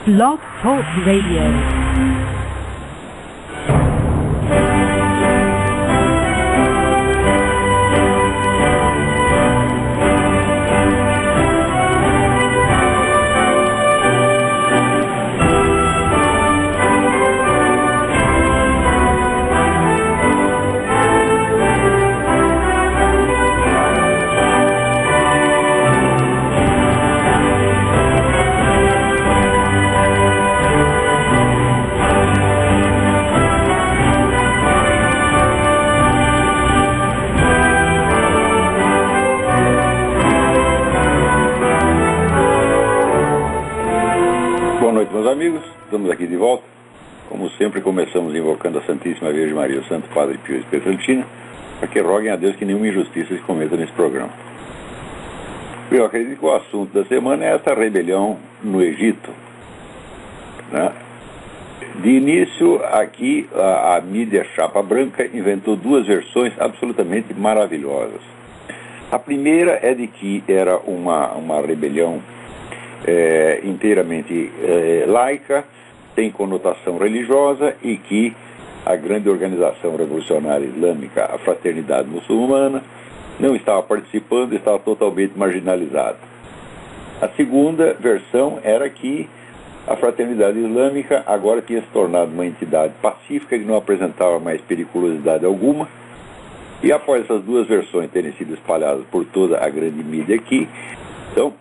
Blog Talk Radio. Meus amigos, estamos aqui de volta. Como sempre, começamos invocando a Santíssima Virgem Maria, o Santo Padre Pio e Pietrelcina, para que roguem a Deus que nenhuma injustiça se cometa nesse programa. Eu acredito que o assunto da semana é essa rebelião no Egito, né? De início, aqui, a mídia chapa branca inventou duas versões absolutamente maravilhosas. A primeira é de que era uma rebelião inteiramente laica, sem conotação religiosa, e que a grande organização revolucionária islâmica, a Fraternidade Muçulmana, não estava participando, estava totalmente marginalizada. A segunda versão era que a Fraternidade Islâmica agora tinha se tornado uma entidade pacífica que não apresentava mais periculosidade alguma, e após essas duas versões terem sido espalhadas por toda a grande mídia aqui, então,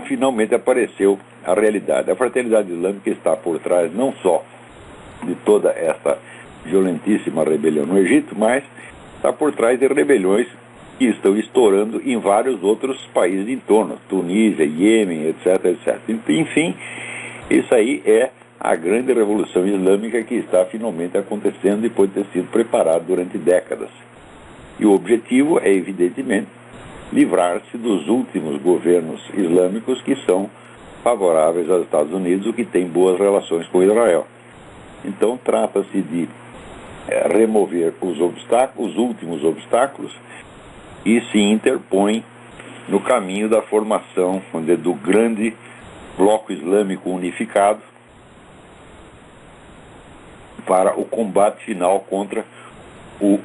finalmente apareceu a realidade. A Fraternidade Islâmica está por trás não só de toda essa violentíssima rebelião no Egito, mas está por trás de rebeliões que estão estourando em vários outros países em torno, Tunísia, Iêmen, etc, etc. Enfim, isso aí é a grande revolução islâmica que está finalmente acontecendo depois de ter sido preparada durante décadas. E o objetivo é, evidentemente, livrar-se dos últimos governos islâmicos que são favoráveis aos Estados Unidos, o que tem boas relações com Israel. Então, trata-se de remover os obstáculos, os últimos obstáculos, e se interpõe no caminho da formação do grande bloco islâmico unificado para o combate final contra o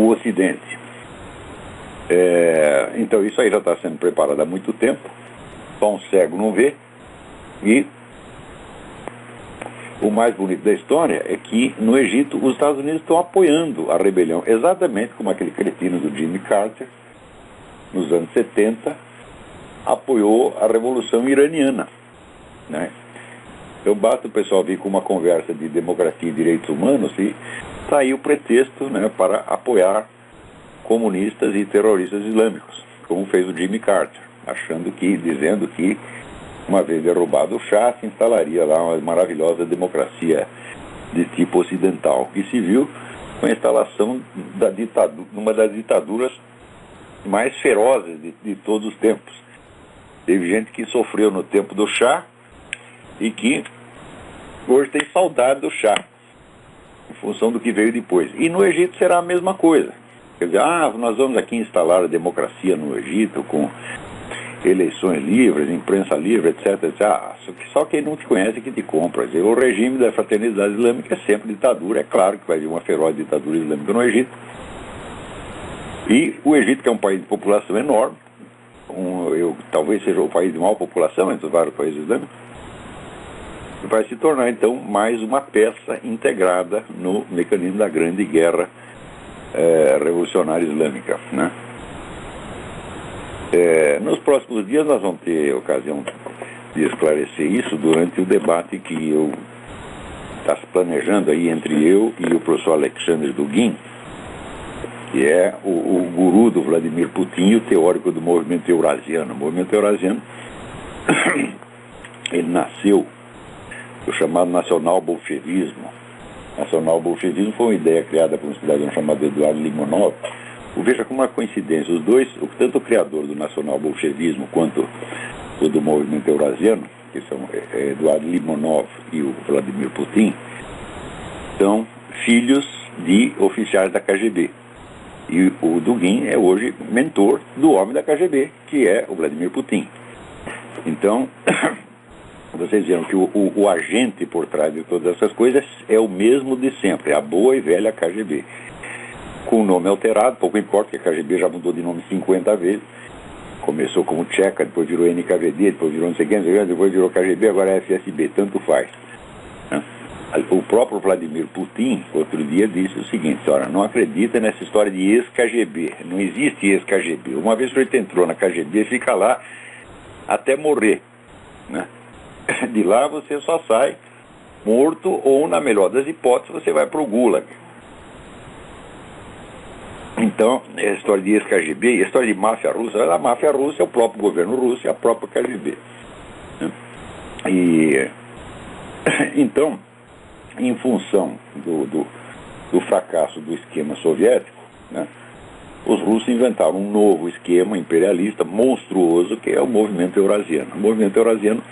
Ocidente. Então isso aí já está sendo preparado há muito tempo, só um cego não vê, e o mais bonito da história é que no Egito os Estados Unidos estão apoiando a rebelião, exatamente como aquele cretino do Jimmy Carter, nos anos 70, apoiou a Revolução Iraniana, né? Então basta o pessoal vir com uma conversa de democracia e direitos humanos e está aí o pretexto, né, para apoiar comunistas e terroristas islâmicos, como fez o Jimmy Carter, dizendo que uma vez derrubado o Shah, se instalaria lá uma maravilhosa democracia de tipo ocidental, que se viu com a instalação da ditadura, uma das ditaduras mais ferozes de todos os tempos. Teve gente que sofreu no tempo do Shah e que hoje tem saudade do Shah, em função do que veio depois. E no Egito será a mesma coisa. Quer dizer, nós vamos aqui instalar a democracia no Egito com eleições livres, imprensa livre, etc, etc. Só quem não te conhece que te compra. Quer dizer, o regime da Fraternidade Islâmica é sempre ditadura. É claro que vai haver uma feroz ditadura islâmica no Egito. E o Egito, que é um país de população enorme, talvez seja o país de maior população entre os vários países islâmicos, vai se tornar, então, mais uma peça integrada no mecanismo da grande guerra revolucionária islâmica, né? Nos próximos dias nós vamos ter ocasião de esclarecer isso durante o debate que está se planejando aí entre eu e o professor Alexander Dugin, que é o guru do Vladimir Putin e o teórico do movimento eurasiano. O movimento eurasiano ele nasceu do chamado nacional-bolchevismo. Nacional-bolchevismo foi uma ideia criada por um cidadão chamado Eduardo Limonov. Veja como uma coincidência, os dois, tanto o criador do nacional-bolchevismo quanto o do movimento eurasiano, que são Eduardo Limonov e o Vladimir Putin, são filhos de oficiais da KGB. E o Dugin é hoje mentor do homem da KGB, que é o Vladimir Putin. Então, vocês viram que o agente por trás de todas essas coisas é o mesmo de sempre, a boa e velha KGB. Com o nome alterado, pouco importa, que a KGB já mudou de nome 50 vezes. Começou como Tcheca, depois virou NKVD, depois virou não sei quem, depois virou KGB, agora é FSB, tanto faz. O próprio Vladimir Putin, outro dia, disse o seguinte: olha, não acredita nessa história de ex-KGB, não existe ex-KGB. Uma vez que você entrou na KGB, fica lá até morrer, né? De lá você só sai morto ou, na melhor das hipóteses, você vai para o Gulag. Então, a história de ex-KGB, a história de máfia russa, a máfia russa é o próprio governo russo e a própria KGB. E, então, em função do fracasso do esquema soviético, né, os russos inventaram um novo esquema imperialista monstruoso, que é o movimento eurasiano. O movimento eurasiano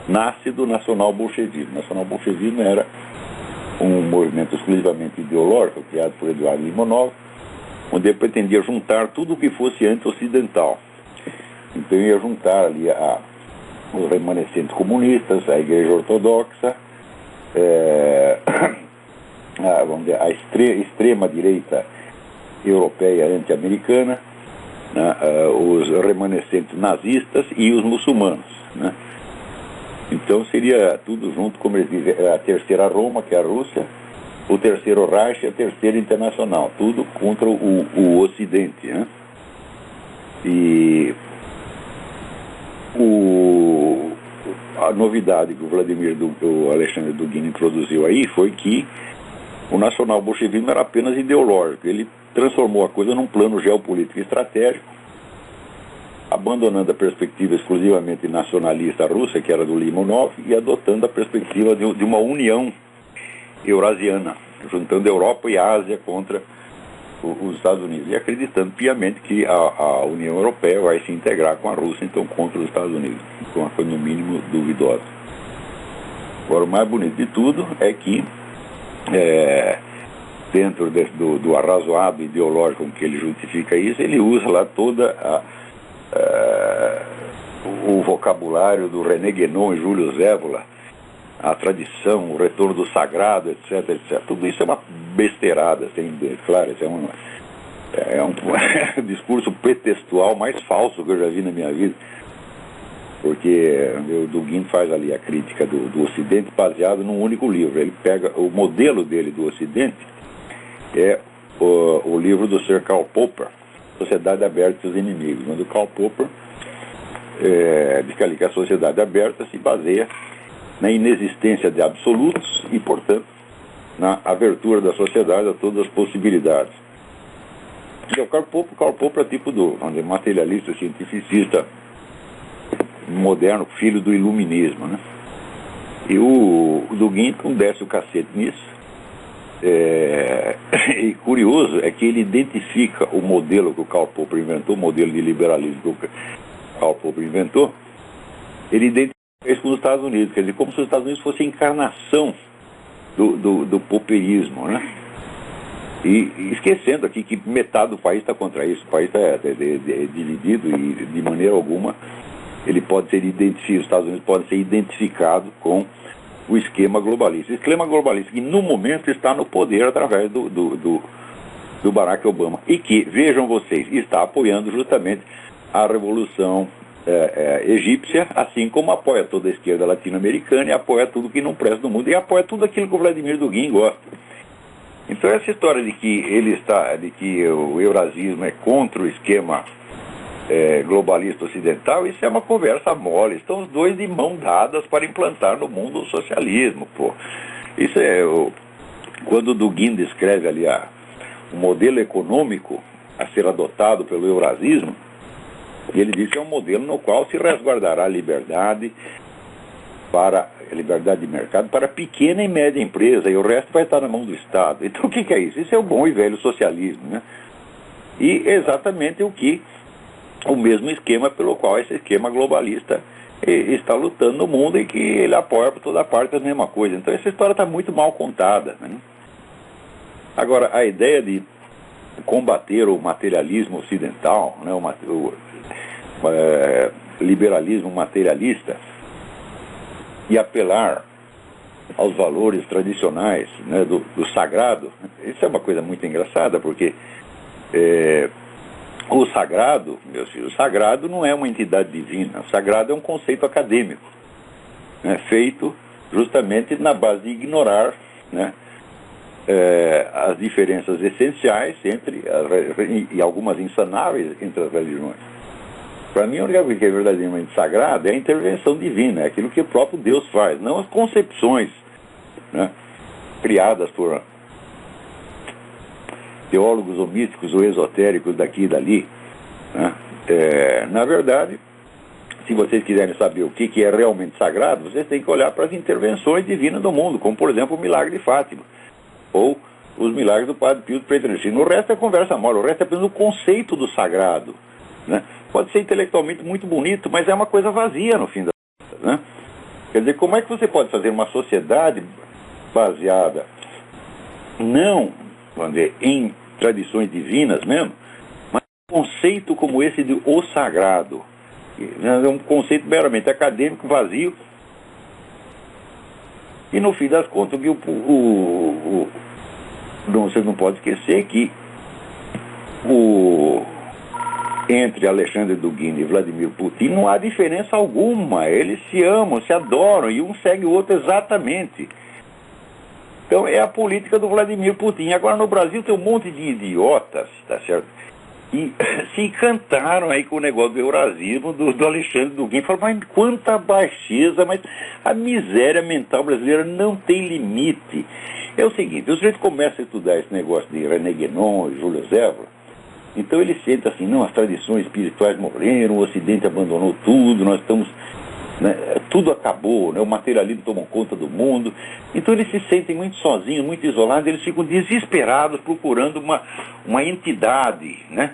nasce do nacional-bolchevismo. O nacional-bolchevismo era um movimento exclusivamente ideológico, criado por Eduardo Limonov, onde ele pretendia juntar tudo o que fosse anti-ocidental. Então ia juntar ali os remanescentes comunistas, a Igreja Ortodoxa, vamos dizer, a extrema-direita europeia anti-americana, né, os remanescentes nazistas e os muçulmanos, né? Então seria tudo junto, como eles dizem, a terceira Roma, que é a Rússia, o terceiro Reich e a terceira Internacional, tudo contra o Ocidente, né? E a novidade que o Alexandre Dugin introduziu aí foi que o nacional-bolchevismo era apenas ideológico. Ele transformou a coisa num plano geopolítico estratégico, abandonando a perspectiva exclusivamente nacionalista russa, que era do Limonov, e adotando a perspectiva de uma união eurasiana, juntando Europa e Ásia contra os Estados Unidos, e acreditando piamente que a União Europeia vai se integrar com a Rússia, então contra os Estados Unidos. Então, uma coisa no mínimo duvidosa. Agora, o mais bonito de tudo é que dentro do arrazoado ideológico com que ele justifica isso, ele usa lá toda o vocabulário do René Guénon e Júlio Zévola, a tradição, o retorno do sagrado, etc, etc. Tudo isso é uma besteirada, claro, isso é um discurso pretextual mais falso que eu já vi na minha vida, porque o Dugin faz ali a crítica do Ocidente baseado num único livro. Ele pega o modelo dele do Ocidente, é o livro do Sir Karl Popper, Sociedade Aberta e seus Inimigos, onde o Karl Popper diz que a sociedade aberta se baseia na inexistência de absolutos e, portanto, na abertura da sociedade a todas as possibilidades. E o Karl Popper é tipo do materialista, cientificista moderno, filho do iluminismo, né? E o Dugin desce o cacete nisso. E curioso é que ele identifica o modelo que o Karl Popper inventou, o modelo de liberalismo que o Karl Popper inventou, ele identifica isso com os Estados Unidos, quer dizer, como se os Estados Unidos fossem a encarnação do popperismo, né? E esquecendo aqui que metade do país está contra isso. O país é dividido e, de maneira alguma, ele pode ser identificado, os Estados Unidos podem ser identificados com o esquema globalista. O esquema globalista que, no momento, está no poder através do Barack Obama. E que, vejam vocês, está apoiando justamente a Revolução egípcia, assim como apoia toda a esquerda latino-americana e apoia tudo que não presta no mundo e apoia tudo aquilo que o Vladimir Dugin gosta. Então essa história de que o eurasismo é contra o esquema globalista ocidental, isso é uma conversa mole. Estão os dois de mão dadas para implantar no mundo o socialismo, pô. Isso quando o Dugin descreve ali o modelo econômico a ser adotado pelo eurasismo, ele diz que é um modelo no qual se resguardará a liberdade de mercado para pequena e média empresa, e o resto vai estar na mão do Estado. Então o que é isso? Isso é o bom e velho socialismo, né? E exatamente o mesmo esquema pelo qual esse esquema globalista está lutando no mundo e que ele apoia por toda parte a mesma coisa. Então essa história está muito mal contada, né? Agora, a ideia de combater o materialismo ocidental, né, o liberalismo materialista, e apelar aos valores tradicionais, né, do sagrado. Isso é uma coisa muito engraçada, porque o sagrado, meus filhos, o sagrado não é uma entidade divina. O sagrado é um conceito acadêmico, né, feito justamente na base de ignorar, né, as diferenças essenciais e algumas insanáveis entre as religiões. Para mim, a única coisa que é verdadeiramente sagrada é a intervenção divina, é aquilo que o próprio Deus faz, não as concepções, né, criadas por teólogos ou místicos ou esotéricos daqui e dali, né. Na verdade, se vocês quiserem saber o que é realmente sagrado, vocês têm que olhar para as intervenções divinas do mundo, como, por exemplo, o milagre de Fátima, ou os milagres do Padre Pio de Pietrelcina. O resto é conversa mole, o resto é apenas o conceito do sagrado, né? Pode ser intelectualmente muito bonito, mas é uma coisa vazia no fim das contas, né? Quer dizer, como é que você pode fazer uma sociedade baseada não, vamos dizer, em tradições divinas mesmo, mas um conceito como esse de o sagrado? É um conceito meramente acadêmico, vazio. E no fim das contas, você não pode esquecer que entre Alexandre Dugin e Vladimir Putin não há diferença alguma. Eles se amam, se adoram, e um segue o outro exatamente. Então é a política do Vladimir Putin. Agora no Brasil tem um monte de idiotas, tá certo? E se encantaram aí com o negócio do eurasismo do Alexandre Dugin. Falaram, mas quanta baixeza, mas a miséria mental brasileira não tem limite. É o seguinte, o sujeito começa a estudar esse negócio de René Guénon e Júlio Zévola, então ele senta assim, não, as tradições espirituais morreram, o Ocidente abandonou tudo, nós estamos, né, tudo acabou, né, o materialismo tomou conta do mundo. Então eles se sentem muito sozinhos, muito isolados, eles ficam desesperados procurando uma entidade, né,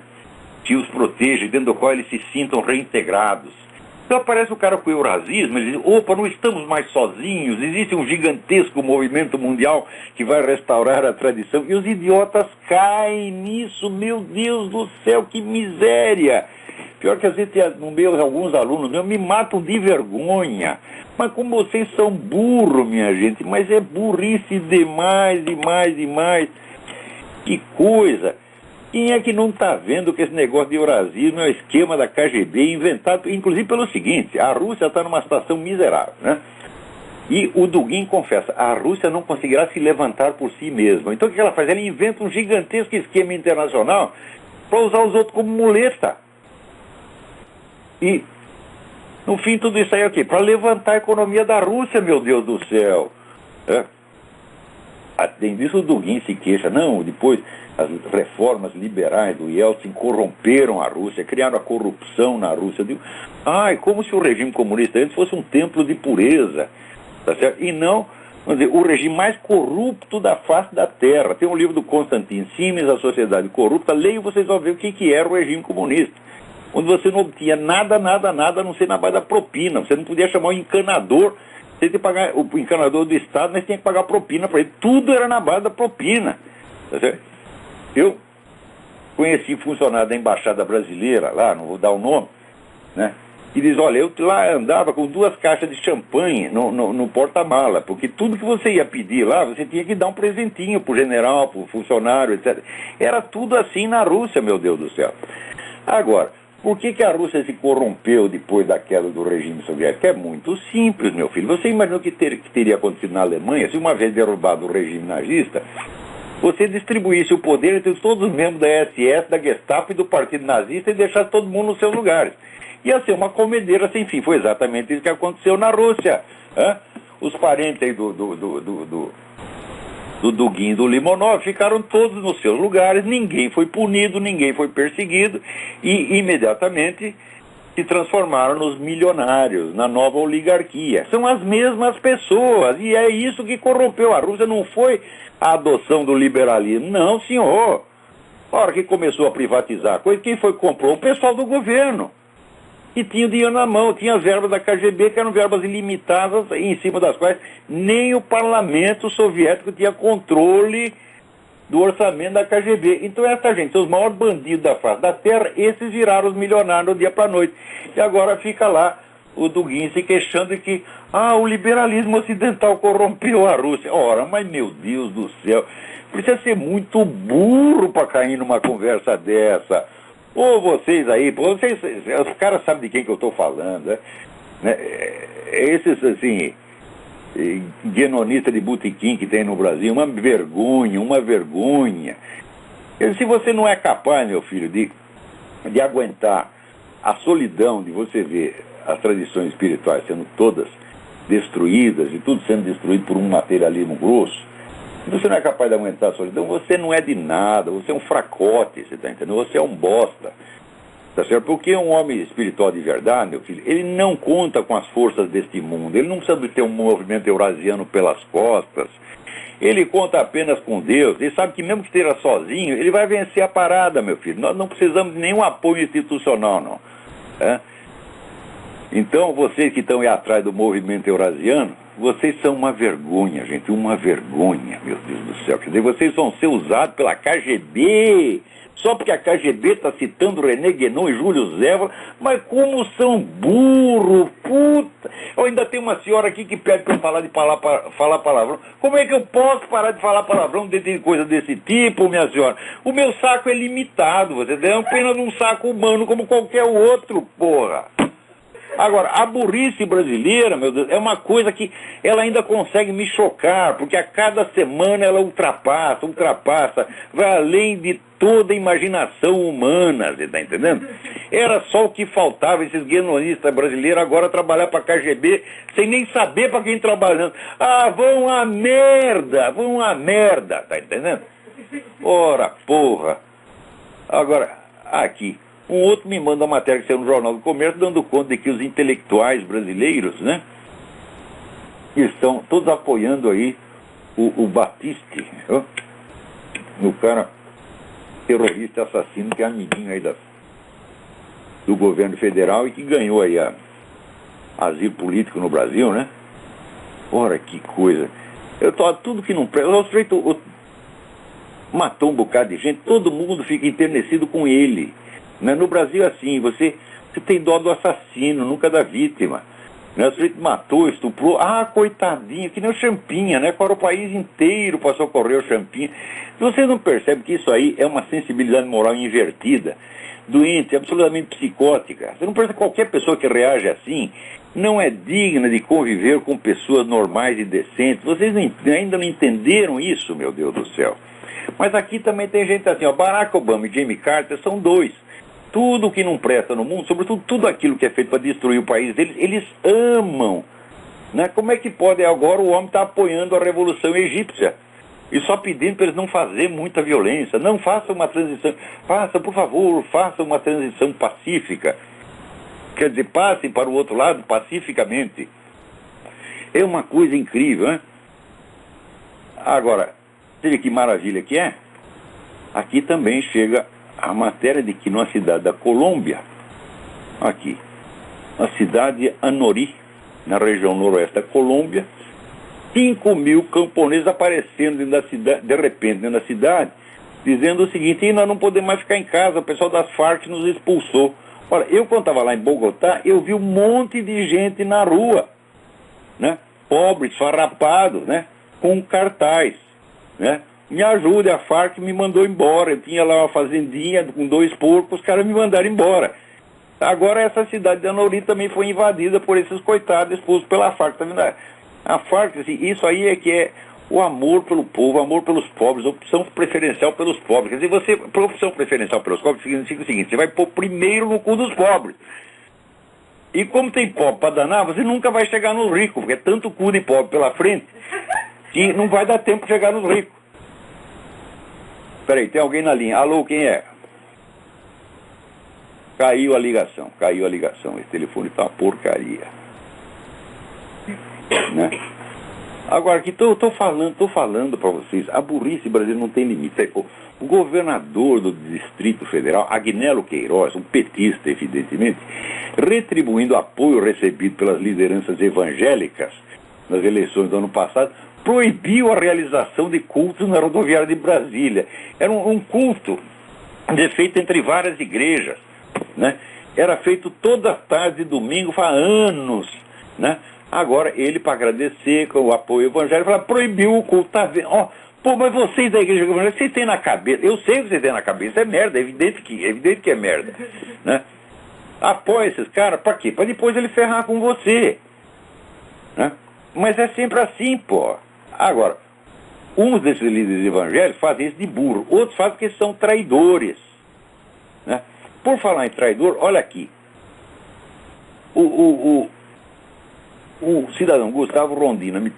que os proteja, dentro do qual eles se sintam reintegrados. Então aparece o cara com o eurasismo, ele diz, opa, não estamos mais sozinhos, existe um gigantesco movimento mundial que vai restaurar a tradição, e os idiotas caem nisso. Meu Deus do céu, que miséria! Pior que às vezes no meio alguns alunos meus me matam de vergonha. Mas como vocês são burros, minha gente, mas é burrice demais, demais, demais. Que coisa! Quem é que não está vendo que esse negócio de eurasismo é um esquema da KGB inventado, inclusive pelo seguinte, a Rússia está numa situação miserável, né? E o Dugin confessa, a Rússia não conseguirá se levantar por si mesma. Então o que ela faz? Ela inventa um gigantesco esquema internacional para usar os outros como muleta. E, no fim, tudo isso aí é o quê? Para levantar a economia da Rússia, meu Deus do céu. Além disso, o Dugin se queixa, não, depois as reformas liberais do Yeltsin corromperam a Rússia, criaram a corrupção na Rússia. Digo, como se o regime comunista antes fosse um templo de pureza, tá certo? E não, vamos dizer, o regime mais corrupto da face da Terra. Tem um livro do Konstantin Simes, A Sociedade Corrupta, leia e vocês vão ver o que era o regime comunista, onde você não obtinha nada, a não ser na base da propina. Você não podia chamar o encanador, você tinha que pagar, o encanador do Estado, mas tinha que pagar propina para ele. Tudo era na base da propina, tá certo? Eu conheci funcionário da Embaixada Brasileira, lá, não vou dar o nome, né? E diz, olha, eu lá andava com 2 caixas de champanhe no porta-mala, porque tudo que você ia pedir lá, você tinha que dar um presentinho pro general, pro funcionário, etc. Era tudo assim na Rússia, meu Deus do céu. Agora, por que a Rússia se corrompeu depois da queda do regime soviético? É muito simples, meu filho. Você imaginou que teria acontecido na Alemanha, se uma vez derrubado o regime nazista, você distribuísse o poder entre todos os membros da SS, da Gestapo e do Partido Nazista e deixasse todo mundo nos seus lugares? Ia ser uma comedeira sem fim. Foi exatamente isso que aconteceu na Rússia. Os parentes aí do Dugin e do Limonov ficaram todos nos seus lugares, ninguém foi punido, ninguém foi perseguido, e imediatamente se transformaram nos milionários, na nova oligarquia. São as mesmas pessoas, e é isso que corrompeu a Rússia. Não foi a adoção do liberalismo, não, senhor. A hora que começou a privatizar a coisa, quem foi que comprou? O pessoal do governo. E tinha o dinheiro na mão, tinha as verbas da KGB, que eram verbas ilimitadas, em cima das quais nem o parlamento soviético tinha controle do orçamento da KGB. Então essa gente, os maiores bandidos da face da terra, esses viraram os milionários do dia para a noite. E agora fica lá o Dugin se queixando de que o liberalismo ocidental corrompeu a Rússia. Ora, mas meu Deus do céu, precisa ser muito burro para cair numa conversa dessa. Ou vocês aí, os caras sabem de quem que eu estou falando, né? Esses, assim, guenonistas de botequim que tem no Brasil, uma vergonha, uma vergonha. Se você não é capaz, meu filho, de aguentar a solidão de você ver as tradições espirituais sendo todas destruídas e tudo sendo destruído por um materialismo grosso, se você não é capaz de aguentar a solidão, você não é de nada, você é um fracote, você está entendendo? Você é um bosta, tá certo? Porque um homem espiritual de verdade, meu filho, ele não conta com as forças deste mundo, ele não precisa de ter um movimento eurasiano pelas costas, ele conta apenas com Deus, ele sabe que mesmo que esteja sozinho, ele vai vencer a parada, meu filho. Nós não precisamos de nenhum apoio institucional, não. Então, vocês que estão aí atrás do movimento eurasiano, vocês são uma vergonha, gente, uma vergonha, meu Deus do céu. Quer dizer, vocês vão ser usados pela KGB, só porque a KGB está citando René Guénon e Júlio Zévola, mas como são burros, puta. Eu ainda tenho uma senhora aqui que pede para eu falar palavrão. Como é que eu posso parar de falar palavrão de coisa desse tipo, minha senhora? O meu saco é limitado, você é apenas um saco humano como qualquer outro, porra. Agora, a burrice brasileira, meu Deus, é uma coisa que ela ainda consegue me chocar, porque a cada semana ela ultrapassa, vai além de toda a imaginação humana, você está entendendo? Era só o que faltava, esses guenonistas brasileiros agora trabalhar para a KGB, sem nem saber para quem trabalhando. Vão à merda, tá entendendo? Ora, porra. Agora, aqui. Um outro me manda uma matéria que saiu no Jornal do Comércio dando conta de que os intelectuais brasileiros, né, estão todos apoiando aí o Batiste, o cara terrorista assassino que é amiguinho aí do governo federal e que ganhou aí asilo político no Brasil, né? Ora, que coisa. Tudo que não presta. O sujeito matou um bocado de gente, todo mundo fica enternecido com ele. No Brasil, assim, você tem dó do assassino, nunca da vítima. O sujeito matou, estuprou, coitadinho, que nem o Champinha, né? Agora o país inteiro para socorrer o Champinha. Vocês não percebem que isso aí é uma sensibilidade moral invertida, doente, absolutamente psicótica? Você não percebe que qualquer pessoa que reage assim não é digna de conviver com pessoas normais e decentes? Vocês ainda não entenderam isso, meu Deus do céu? Mas aqui também tem gente assim, Barack Obama e Jimmy Carter são dois. Tudo que não presta no mundo, sobretudo tudo aquilo que é feito para destruir o país deles, eles amam. Né? Como é que pode agora o homem estar apoiando a Revolução Egípcia? E só pedindo para eles não fazer muita violência. Não façam uma transição. Por favor, façam uma transição pacífica. Quer dizer, passem para o outro lado pacificamente. É uma coisa incrível, né? Agora, veja que maravilha que é. Aqui também chega a matéria de que numa cidade da Colômbia, aqui, a cidade de Anorí, na região noroeste da Colômbia, 5.000 camponeses aparecendo dentro da cidade, de repente dentro da cidade, dizendo o seguinte: nós não podemos mais ficar em casa, o pessoal das Farc nos expulsou. Olha, eu quando estava lá em Bogotá, eu vi um monte de gente na rua, né? Pobres, farrapados, né? Com cartaz, né? Me ajude, a Farc me mandou embora. Eu tinha lá uma fazendinha com 2 porcos, os caras me mandaram embora. Agora essa cidade de Anorí também foi invadida por esses coitados expulsos pela Farc. Tá vendo? A Farc, assim, isso aí é que é o amor pelo povo, o amor pelos pobres, opção preferencial pelos pobres. Quer dizer, opção preferencial pelos pobres significa o seguinte: você vai pôr primeiro no cu dos pobres. E como tem pobre para danar, você nunca vai chegar nos ricos, porque é tanto cu de pobre pela frente que não vai dar tempo de chegar nos ricos. Peraí, tem alguém na linha. Alô, quem é? Caiu a ligação. Esse telefone tá uma porcaria. Né? Agora, aqui tô falando para vocês, a burrice brasileira não tem limite. O governador do Distrito Federal, Agnello Queiroz, um petista, evidentemente, retribuindo o apoio recebido pelas lideranças evangélicas nas eleições do ano passado, proibiu a realização de cultos na rodoviária de Brasília. Era um culto feito entre várias igrejas, né? Era feito toda tarde de domingo, há anos, né? Agora, ele, para agradecer com o apoio evangélico, proibiu o culto. Tá vendo? Ó, pô, mas vocês da igreja evangélica, vocês têm na cabeça, eu sei o que vocês têm na cabeça, é merda, é evidente que é merda, né? Apoia esses caras, para quê? Para depois ele ferrar com você, né? Mas é sempre assim, pô. Agora, uns desses líderes evangélicos fazem isso de burro, outros fazem porque são traidores, né? Por falar em traidor, olha aqui. O cidadão Gustavo Rondina me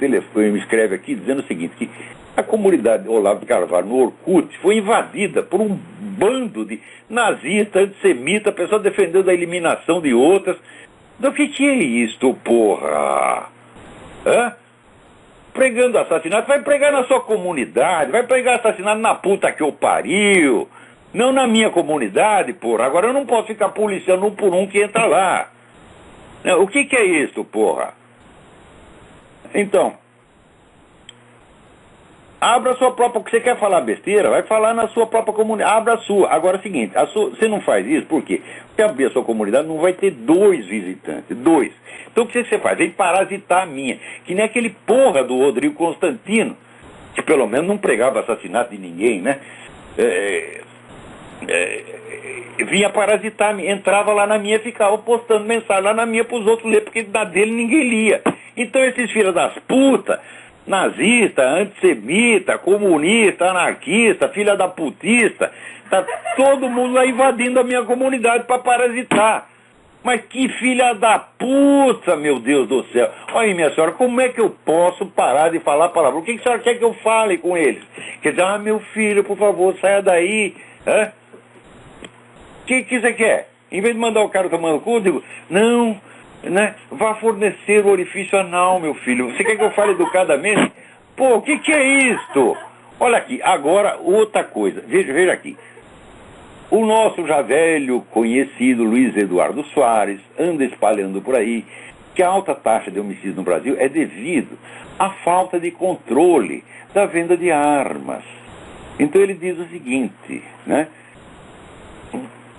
escreve aqui dizendo o seguinte, que a comunidade Olavo de Carvalho no Orkut foi invadida por um bando de nazistas, antissemitas, pessoas defendendo a eliminação de outras. Do que é isto, porra? Hã? Pregando assassinato, vai pregar na sua comunidade, vai pregar assassinato na puta que eu pariu, não na minha comunidade, porra. Agora eu não posso ficar policiando um por um que entra lá. O que é isso, porra? Então, abra a sua própria... Você quer falar besteira? Vai falar na sua própria comunidade. Abra a sua. Agora é o seguinte, você não faz isso, por quê? Porque abrir a sua comunidade não vai ter 2 visitantes, 2. Então o que você faz? Vem parasitar a minha. Que nem aquele porra do Rodrigo Constantino, que pelo menos não pregava assassinato de ninguém, né? Vinha parasitar, entrava lá na minha, ficava postando mensagem lá na minha para os outros ler, porque da dele ninguém lia. Então esses filhos das putas, nazista, antissemita, comunista, anarquista, filha da putista, tá todo mundo lá invadindo a minha comunidade para parasitar. Mas que filha da puta, meu Deus do céu. Olha aí, minha senhora, como é que eu posso parar de falar palavra? O que a senhora quer que eu fale com eles? Quer dizer, meu filho, por favor, saia daí. Hã? O que você quer? Em vez de mandar o cara tomando cu, eu digo, não, né? Vá fornecer o orifício anal, meu filho. Você quer que eu fale educadamente? Pô, o que é isto? Olha aqui, agora outra coisa. Veja aqui. O nosso já velho conhecido Luiz Eduardo Soares anda espalhando por aí que a alta taxa de homicídio no Brasil é devido à falta de controle da venda de armas. Então ele diz o seguinte, né?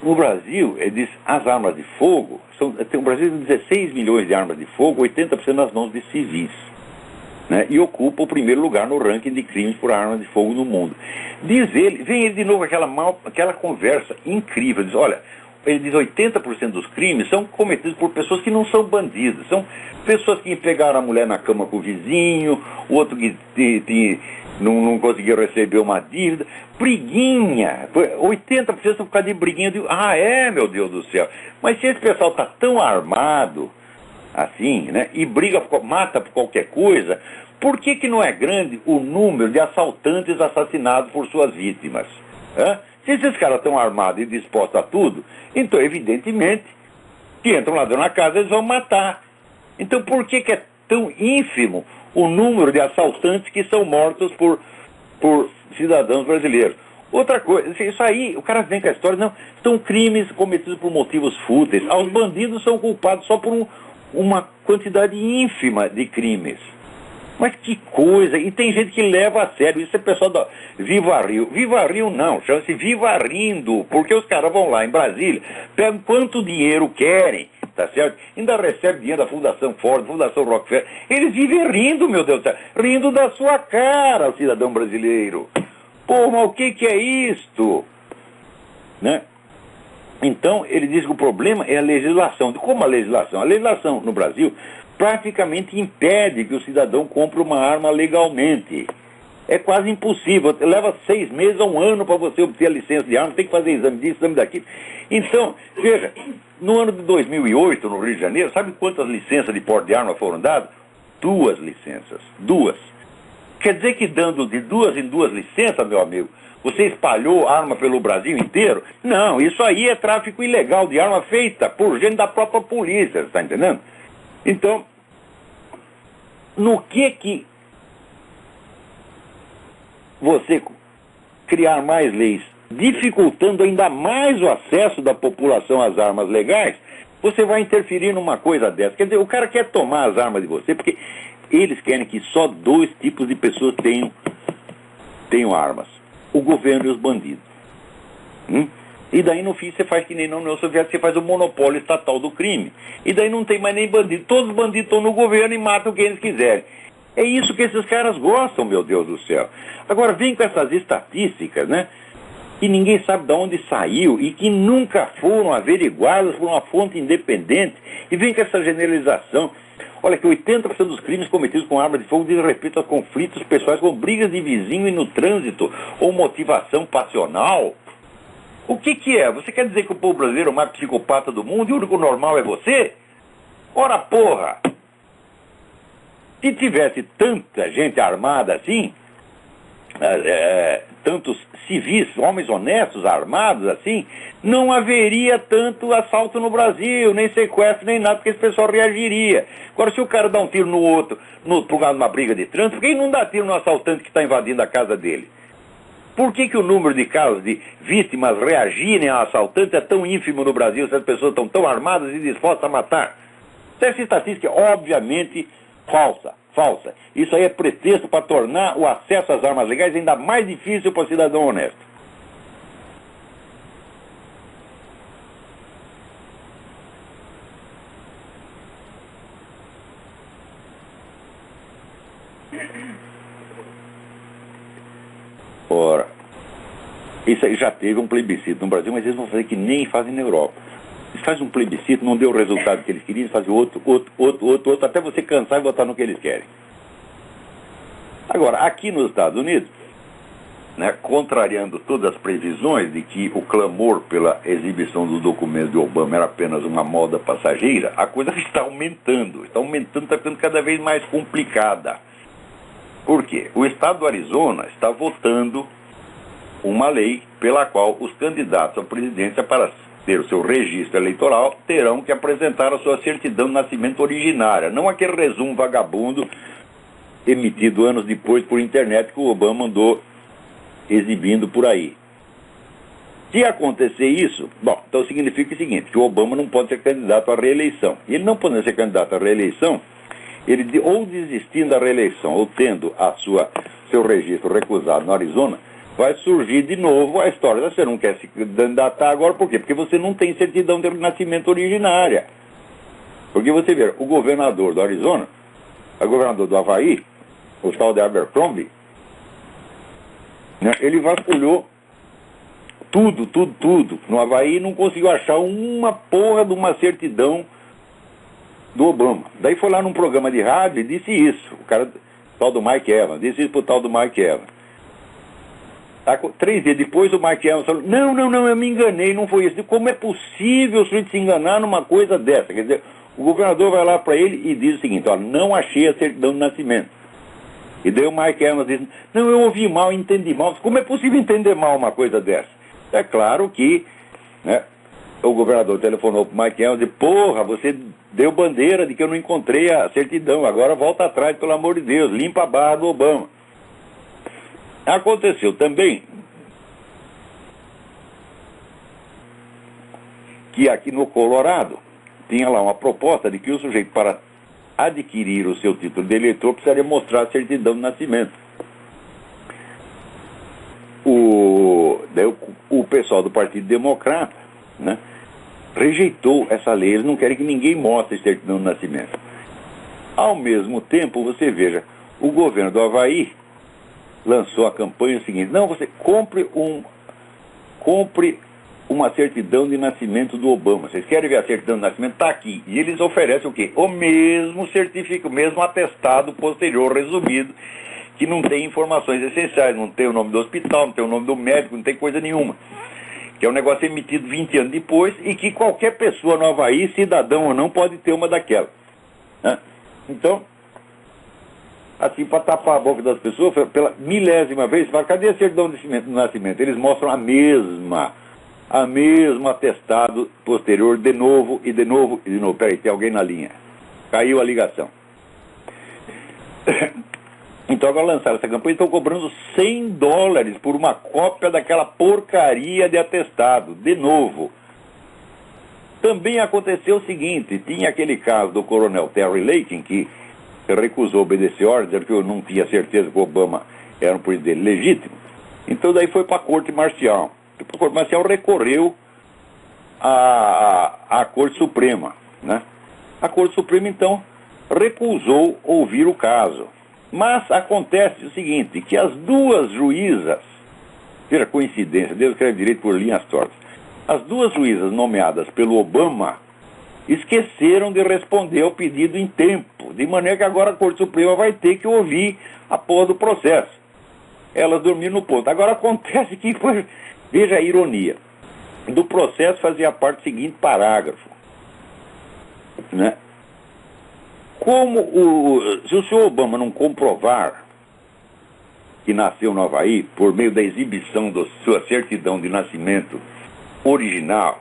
No Brasil, ele diz, as armas de fogo, o Brasil tem 16 milhões de armas de fogo, 80% nas mãos de civis, né? E ocupa o primeiro lugar no ranking de crimes por armas de fogo no mundo. Diz ele, vem ele de novo aquela conversa incrível, diz, olha, ele diz 80% dos crimes são cometidos por pessoas que não são bandidos, são pessoas que pegaram a mulher na cama com o vizinho, o outro que não conseguiu receber uma dívida, briguinha, 80% por causa de briguinha, meu Deus do céu, mas se esse pessoal está tão armado, assim, né, e mata por qualquer coisa, por que não é grande o número de assaltantes assassinados por suas vítimas? Hã? Se esses caras estão armados e dispostos a tudo, então evidentemente que entra um ladrão na casa, eles vão matar. Então por que é tão ínfimo o número de assaltantes que são mortos por cidadãos brasileiros? Outra coisa, isso aí, o cara vem com a história, não, são crimes cometidos por motivos fúteis. Os bandidos são culpados só por uma quantidade ínfima de crimes. Mas que coisa, e tem gente que leva a sério, isso é pessoal da Viva Rio. Viva Rio não, chama-se Viva Rindo, porque os caras vão lá em Brasília, pegam quanto dinheiro querem, tá certo? Ainda recebem dinheiro da Fundação Ford, Fundação Rockefeller, eles vivem rindo, meu Deus do céu, rindo da sua cara, o cidadão brasileiro. Pô, mas o que é isto? Né? Então, ele diz que o problema é a legislação. Como a legislação? A legislação no Brasil praticamente impede que o cidadão compre uma arma legalmente. É quase impossível. Leva 6 meses a 1 ano para você obter a licença de arma, tem que fazer exame disso, exame daquilo. Então, veja, no ano de 2008, no Rio de Janeiro, sabe quantas licenças de porte de arma foram dadas? 2 licenças. 2. Quer dizer que dando de 2 em 2 licenças, meu amigo, você espalhou arma pelo Brasil inteiro? Não, isso aí é tráfico ilegal de arma feita por gente da própria polícia, está entendendo? Então, no que você criar mais leis, dificultando ainda mais o acesso da população às armas legais, você vai interferir numa coisa dessa. Quer dizer, o cara quer tomar as armas de você, porque eles querem que só 2 tipos de pessoas tenham armas. O governo e os bandidos. E daí no fim você faz que nem na União Soviética, você faz o monopólio estatal do crime. E daí não tem mais nem bandido. Todos os bandidos estão no governo e matam quem eles quiserem. É isso que esses caras gostam, meu Deus do céu. Agora vem com essas estatísticas, né? Que ninguém sabe de onde saiu e que nunca foram averiguadas por uma fonte independente. E vem com essa generalização. Olha que 80% dos crimes cometidos com arma de fogo dizem respeito a conflitos pessoais, com brigas de vizinho e no trânsito, ou motivação passional. O que é? Você quer dizer que o povo brasileiro é o mais psicopata do mundo e o único normal é você? Ora porra! Se tivesse tanta gente armada assim, tantos civis, homens honestos, armados assim, não haveria tanto assalto no Brasil, nem sequestro, nem nada, porque esse pessoal reagiria. Agora, se o cara dá um tiro no outro, por causa de uma briga de trânsito, por que ele não dá tiro no assaltante que está invadindo a casa dele? Por que o número de casos de vítimas reagirem a assaltantes é tão ínfimo no Brasil, se as pessoas estão tão armadas e dispostas a matar? Essa estatística é obviamente falsa. Isso aí é pretexto para tornar o acesso às armas legais ainda mais difícil para o cidadão honesto. Ora, isso aí já teve um plebiscito no Brasil, mas eles vão fazer que nem fazem na Europa. Eles fazem um plebiscito, não deu o resultado que eles queriam, eles fazem outro, até você cansar e votar no que eles querem. Agora, aqui nos Estados Unidos, né, contrariando todas as previsões de que o clamor pela exibição dos documentos de Obama era apenas uma moda passageira, a coisa está aumentando, está ficando cada vez mais complicada. Por quê? O estado do Arizona está votando uma lei pela qual os candidatos à presidência, para ter o seu registro eleitoral, terão que apresentar a sua certidão de nascimento originária, não aquele resumo vagabundo emitido anos depois por internet que o Obama andou exibindo por aí. Se acontecer isso, bom, então significa o seguinte, que o Obama não pode ser candidato à reeleição. E ele não podendo ser candidato à reeleição, ele ou desistindo da reeleição, ou tendo seu registro recusado no Arizona, vai surgir de novo a história. Você não quer se candidatar agora, por quê? Porque você não tem certidão de nascimento originária. Porque você vê, o governador do Arizona, o governador do Havaí, o tal de Abercrombie, né, ele vasculhou tudo no Havaí e não conseguiu achar uma porra de uma certidão do Obama. Daí foi lá num programa de rádio e disse isso. O cara, o tal do Mike Evans, disse isso pro tal do Mike Evans. 3 dias depois o Mike Evans falou, não, eu me enganei, não foi isso. Como é possível o senhor se enganar numa coisa dessa? Quer dizer, o governador vai lá para ele e diz o seguinte, ó, não achei a certidão de nascimento. E daí o Mike Evans diz, não, eu ouvi mal, entendi mal. Como é possível entender mal uma coisa dessa? É claro que, né, o governador telefonou para o Mike Evans e disse, porra, você deu bandeira de que eu não encontrei a certidão, agora volta atrás, pelo amor de Deus, limpa a barra do Obama. Aconteceu também que aqui no Colorado tinha lá uma proposta de que o sujeito, para adquirir o seu título de eleitor, precisaria mostrar a certidão de nascimento. O pessoal do Partido Democrata, né, rejeitou essa lei. Eles não querem que ninguém mostre certidão de nascimento. Ao mesmo tempo, você veja, o governo do Havaí lançou a campanha seguinte, não, você compre uma certidão de nascimento do Obama. Vocês querem ver a certidão de nascimento? Está aqui. E eles oferecem o quê? O mesmo certificado, o mesmo atestado posterior resumido, que não tem informações essenciais, não tem o nome do hospital, não tem o nome do médico, não tem coisa nenhuma. Que é um negócio emitido 20 anos depois e que qualquer pessoa no Havaí, cidadão ou não, pode ter uma daquela. Né? Então, assim, para tapar a boca das pessoas, pela milésima vez, fala, cadê a certidão de nascimento? Eles mostram a mesma atestado posterior, de novo. Peraí, tem alguém na linha. Caiu a ligação. Então agora lançaram essa campanha e estão cobrando $100 por uma cópia daquela porcaria de atestado, de novo. Também aconteceu o seguinte, tinha aquele caso do coronel Terry Lakin, que recusou obedecer ordens, dizendo que eu não tinha certeza que o Obama era um presidente legítimo. Então daí foi para a corte marcial. A corte marcial recorreu a Corte Suprema, né? A Corte Suprema, então, recusou ouvir o caso. Mas acontece o seguinte, que as duas juízas, veja coincidência, Deus escreve direito por linhas tortas, as duas juízas nomeadas pelo Obama esqueceram de responder ao pedido em tempo, de maneira que agora a Corte Suprema vai ter que ouvir a porra do processo. Elas dormiram no ponto. Agora acontece que, veja a ironia, do processo fazia parte do seguinte parágrafo, né? Se o senhor Obama não comprovar que nasceu no Havaí por meio da exibição da sua certidão de nascimento original,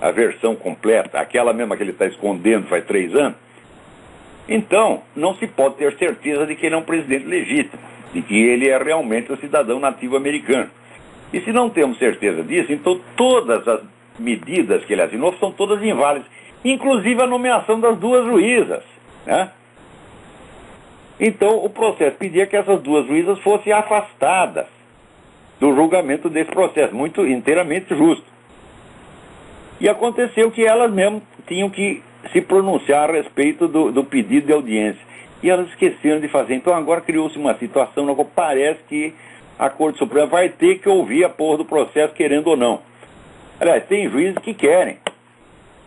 a versão completa, aquela mesma que ele está escondendo faz 3 anos, então não se pode ter certeza de que ele é um presidente legítimo, de que ele é realmente um cidadão nativo americano. E se não temos certeza disso, então todas as medidas que ele assinou são todas inválidas, inclusive a nomeação das duas juízas, né? Então o processo pedia que essas duas juízas fossem afastadas do julgamento desse processo, muito inteiramente justo. E aconteceu que elas mesmas tinham que se pronunciar a respeito do pedido de audiência. E elas esqueceram de fazer. Então agora criou-se uma situação na qual parece que a Corte Suprema vai ter que ouvir a porra do processo, querendo ou não. Aliás, tem juízes que querem,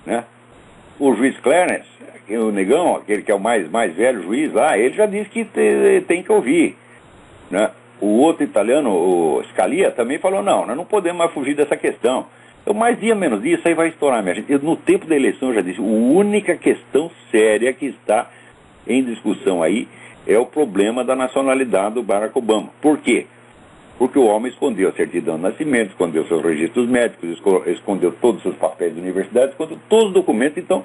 né? O juiz Clarence, o negão, aquele que é o mais velho juiz lá, ele já disse que tem que ouvir, né? O outro italiano, o Scalia, também falou, não, nós não podemos mais fugir dessa questão. Então, mais dia menos dia, isso aí vai estourar, minha gente. No tempo da eleição, eu já disse, a única questão séria que está em discussão aí é o problema da nacionalidade do Barack Obama. Por quê? Porque o homem escondeu a certidão de nascimento, escondeu seus registros médicos, escondeu todos os seus papéis de universidade, escondeu todos os documentos. Então,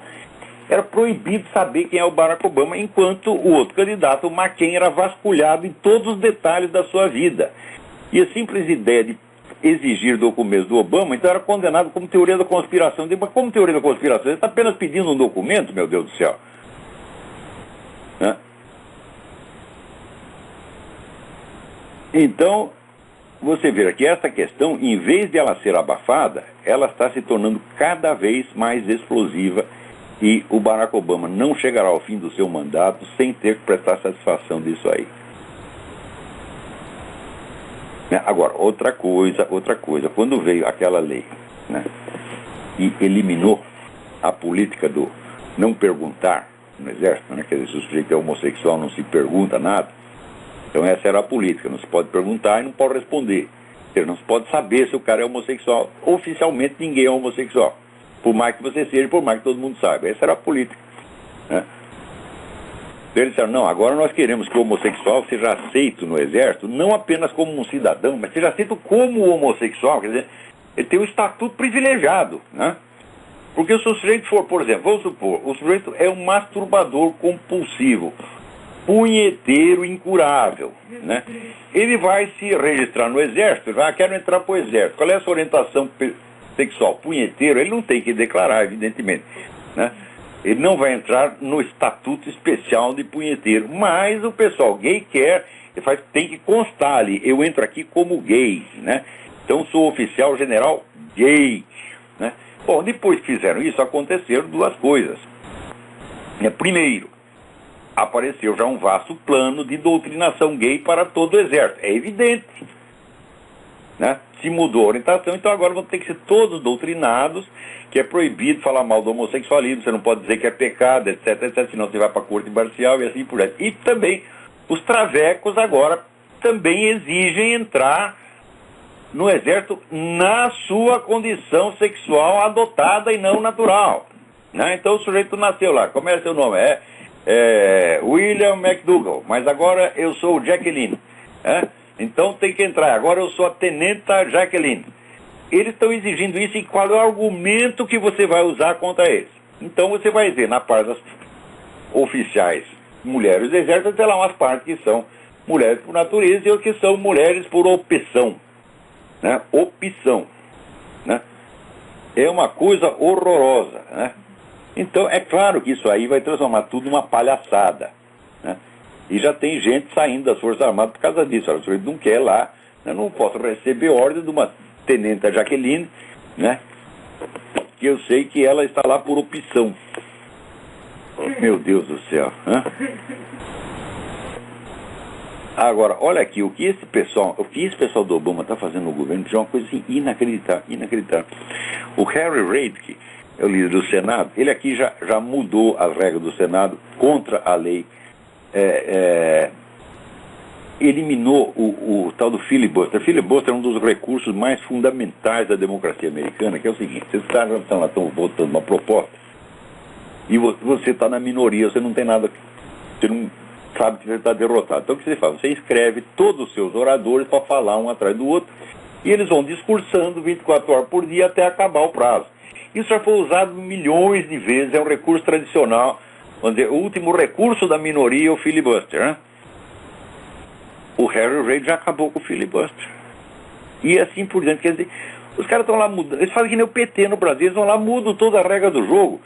era proibido saber quem é o Barack Obama, enquanto o outro candidato, o McCain, era vasculhado em todos os detalhes da sua vida. E a simples ideia de exigir documentos do Obama, então era condenado como teoria da conspiração. Mas como teoria da conspiração? Ele está apenas pedindo um documento, meu Deus do céu. Né? Então, você vê que essa questão, em vez de ela ser abafada, ela está se tornando cada vez mais explosiva e o Barack Obama não chegará ao fim do seu mandato sem ter que prestar satisfação disso aí. Agora, outra coisa, quando veio aquela lei, né, e eliminou a política do não perguntar no exército, né, quer dizer, se o sujeito é homossexual não se pergunta nada, então essa era a política, não se pode perguntar e não pode responder, não se pode saber se o cara é homossexual, oficialmente ninguém é homossexual, por mais que você seja, por mais que todo mundo saiba, essa era a política, né? Eles disseram, não, agora nós queremos que o homossexual seja aceito no exército, não apenas como um cidadão, mas seja aceito como homossexual, quer dizer, ele tem um estatuto privilegiado, né? Porque se o sujeito for, por exemplo, vamos supor, o sujeito é um masturbador compulsivo, punheteiro incurável, né? Ele vai se registrar no exército, já quero entrar para o exército, qual é a sua orientação sexual? Punheteiro, ele não tem que declarar, evidentemente, né? Ele não vai entrar no estatuto especial de punheteiro, mas o pessoal gay quer, tem que constar ali, eu entro aqui como gay, né? Então sou oficial general gay, né? Bom, depois que fizeram isso, aconteceram duas coisas. Primeiro, apareceu já um vasto plano de doutrinação gay para todo o exército, é evidente, né? Se mudou a orientação, então agora vão ter que ser todos doutrinados, que é proibido falar mal do homossexualismo, você não pode dizer que é pecado, etc, etc, senão você vai para a corte marcial e assim por aí. E também, os travecos agora também exigem entrar no exército na sua condição sexual adotada e não natural, né? Então o sujeito nasceu lá, como é seu nome? William McDougall, mas agora eu sou Jacqueline, né? Então tem que entrar, agora eu sou a tenenta Jacqueline. Eles estão exigindo isso e qual é o argumento que você vai usar contra eles? Então você vai ver na parte das oficiais mulheres do exército, tem lá umas partes que são mulheres por natureza e outras que são mulheres por opção, né? Opção, né? É uma coisa horrorosa, né? Então é claro que isso aí vai transformar tudo numa palhaçada, né? E já tem gente saindo das Forças Armadas por causa disso. O sujeito não quer lá, eu não posso receber ordem de uma tenente Jaqueline, né? porque eu sei que ela está lá por opção. Meu Deus do céu. Hã? Agora, olha aqui, o que esse pessoal do Obama está fazendo no governo é uma coisa assim, inacreditável. O Harry Reid, que é o líder do Senado, ele aqui já mudou as regras do Senado contra a lei, eliminou o tal do filibuster. Filibuster é um dos recursos mais fundamentais da democracia americana, que é o seguinte: vocês estão votando uma proposta e você está na minoria, você não tem nada, você não sabe que você está derrotado. Então o que você faz? Você escreve todos os seus oradores para falar um atrás do outro e eles vão discursando 24 horas por dia até acabar o prazo. Isso já foi usado milhões de vezes, é um recurso tradicional, vamos dizer, o último recurso da minoria é o filibuster, né? O Harry Reid já acabou com o filibuster. E assim por diante. Quer dizer, os caras estão lá mudando. Eles fazem que nem o PT no Brasil, eles vão lá, mudam toda a regra do jogo.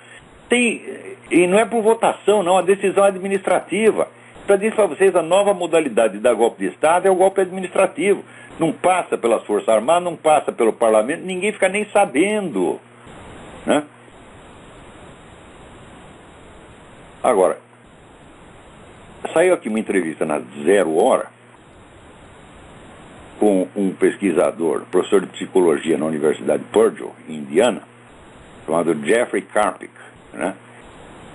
E não é por votação, não, a decisão administrativa. Já disse para vocês, a nova modalidade de dar golpe de Estado é o golpe administrativo. Não passa pelas Forças Armadas, não passa pelo Parlamento, ninguém fica nem sabendo, né? Agora, saiu aqui uma entrevista na Zero Hora com um pesquisador, professor de psicologia na Universidade de Purdue, em Indiana, chamado Jeffrey Karpik, né?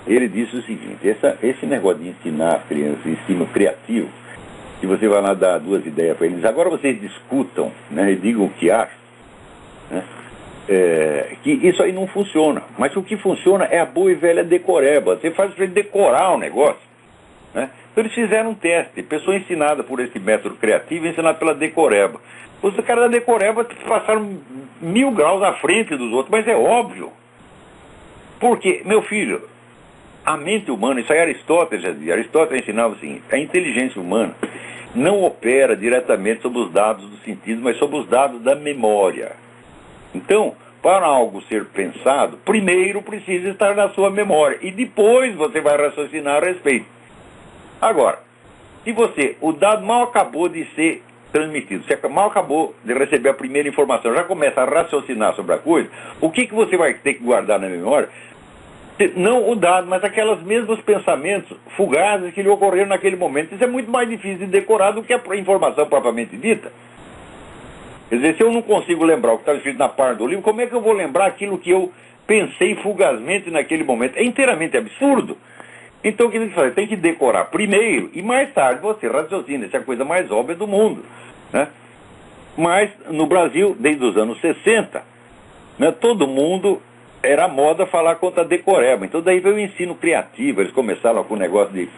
Ele disse o seguinte: esse negócio de ensinar as crianças, ensino criativo, que você vai lá dar duas ideias para eles, agora vocês discutam, né, e digam o que acham, né, que isso aí não funciona. Mas o que funciona é a boa e velha decoreba. Você faz para ele decorar o negócio, né? Então eles fizeram um teste, pessoa ensinada por esse método criativo, ensinada pela decoreba. Os caras da decoreba passaram 1000 graus à frente dos outros, mas é óbvio. Porque, meu filho, a mente humana, isso aí Aristóteles já dizia. Aristóteles ensinava o seguinte: a inteligência humana não opera diretamente sobre os dados do sentido, mas sobre os dados da memória. Então, para algo ser pensado, primeiro precisa estar na sua memória e depois você vai raciocinar a respeito. Agora, se o dado mal acabou de ser transmitido, você mal acabou de receber a primeira informação, já começa a raciocinar sobre a coisa, o que você vai ter que guardar na memória? Não o dado, mas aqueles mesmos pensamentos fugazes que lhe ocorreram naquele momento. Isso é muito mais difícil de decorar do que a informação propriamente dita. Quer dizer, se eu não consigo lembrar o que está escrito na parte do livro, como é que eu vou lembrar aquilo que eu pensei fugazmente naquele momento? É inteiramente absurdo. Então o que tem que fazer? Tem que decorar primeiro e mais tarde você raciocina. Essa é a coisa mais óbvia do mundo, né? Mas no Brasil, desde os anos 60, né, todo mundo era moda falar contra a decoreba. Então daí veio o ensino criativo. Eles começaram com o negócio de,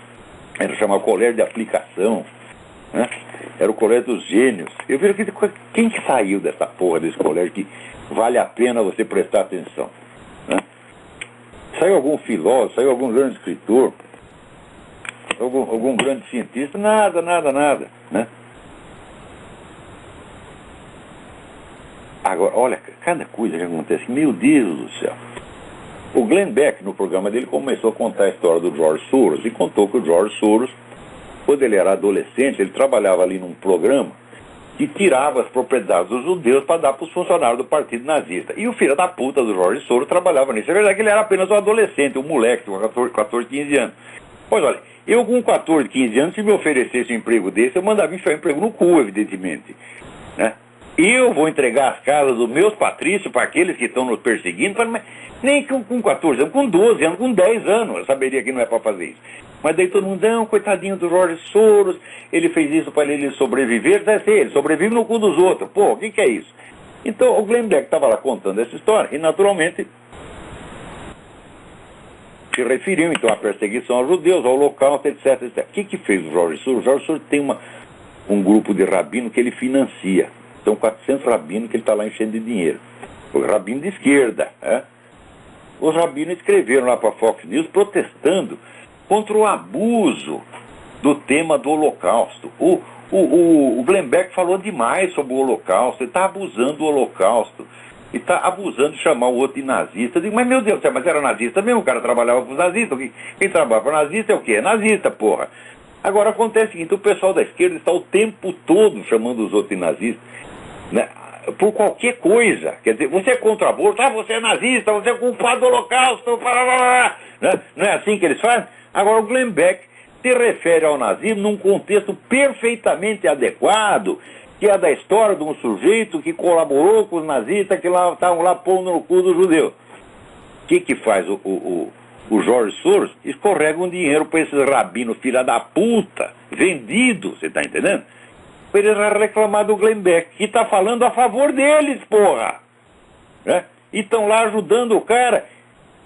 era chamado colégio de aplicação, né? Era o colégio dos gênios. Eu vi quem que saiu dessa porra desse colégio que vale a pena você prestar atenção, né? Saiu algum filósofo, saiu algum grande escritor, algum grande cientista? Nada, né? Agora, olha, cada coisa que acontece, meu Deus do céu. O Glenn Beck, no programa dele, começou a contar a história do George Soros e contou que o George Soros, quando ele era adolescente, ele trabalhava ali num programa que tirava as propriedades dos judeus para dar para os funcionários do partido nazista. E o filho da puta do George Soros trabalhava nisso. É verdade que ele era apenas um adolescente, um moleque, com 14, 15 anos. Pois olha, eu com 14, 15 anos, se me oferecesse um emprego desse, eu mandava enfiar um emprego no cu, evidentemente, né? Eu vou entregar as casas dos meus patrícios para aqueles que estão nos perseguindo, nem com 14 anos, com 12 anos, com 10 anos, eu saberia que não é para fazer isso. Mas daí todo mundo, não, coitadinho do George Soros, ele fez isso para ele sobreviver, deve ser, ele sobrevive no cu dos outros. Pô, o que é isso? Então o Glenn Beck estava lá contando essa história e naturalmente se referiu então à perseguição aos judeus, ao holocausto, etc, etc. O que fez o George Soros? O George Soros tem um grupo de rabino que ele financia. São 400 rabinos que ele está lá enchendo de dinheiro. O rabino de esquerda, né? Os rabinos escreveram lá para a Fox News protestando contra o abuso do tema do Holocausto. O Glenn Beck falou demais sobre o Holocausto, ele está abusando do Holocausto, e está abusando de chamar o outro de nazista. Eu digo, mas meu Deus do céu, mas era nazista mesmo, o cara trabalhava com os nazistas. Quem trabalha para nazista é o quê? É nazista, porra. Agora acontece o seguinte, o pessoal da esquerda está o tempo todo chamando os outros de nazistas, né? por qualquer coisa. Quer dizer, você é contra o aborto, você é nazista, você é culpado do Holocausto, né? Não é assim que eles fazem? Agora, o Glenn Beck se refere ao nazismo num contexto perfeitamente adequado, que é da história de um sujeito que colaborou com os nazistas que estavam lá pondo no cu dos judeus. O que faz o George Soros? Escorrega um dinheiro para esses rabinos filha da puta, vendidos, você está entendendo? Para eles reclamar do Glenn Beck, que está falando a favor deles, porra! Né? E estão lá ajudando o cara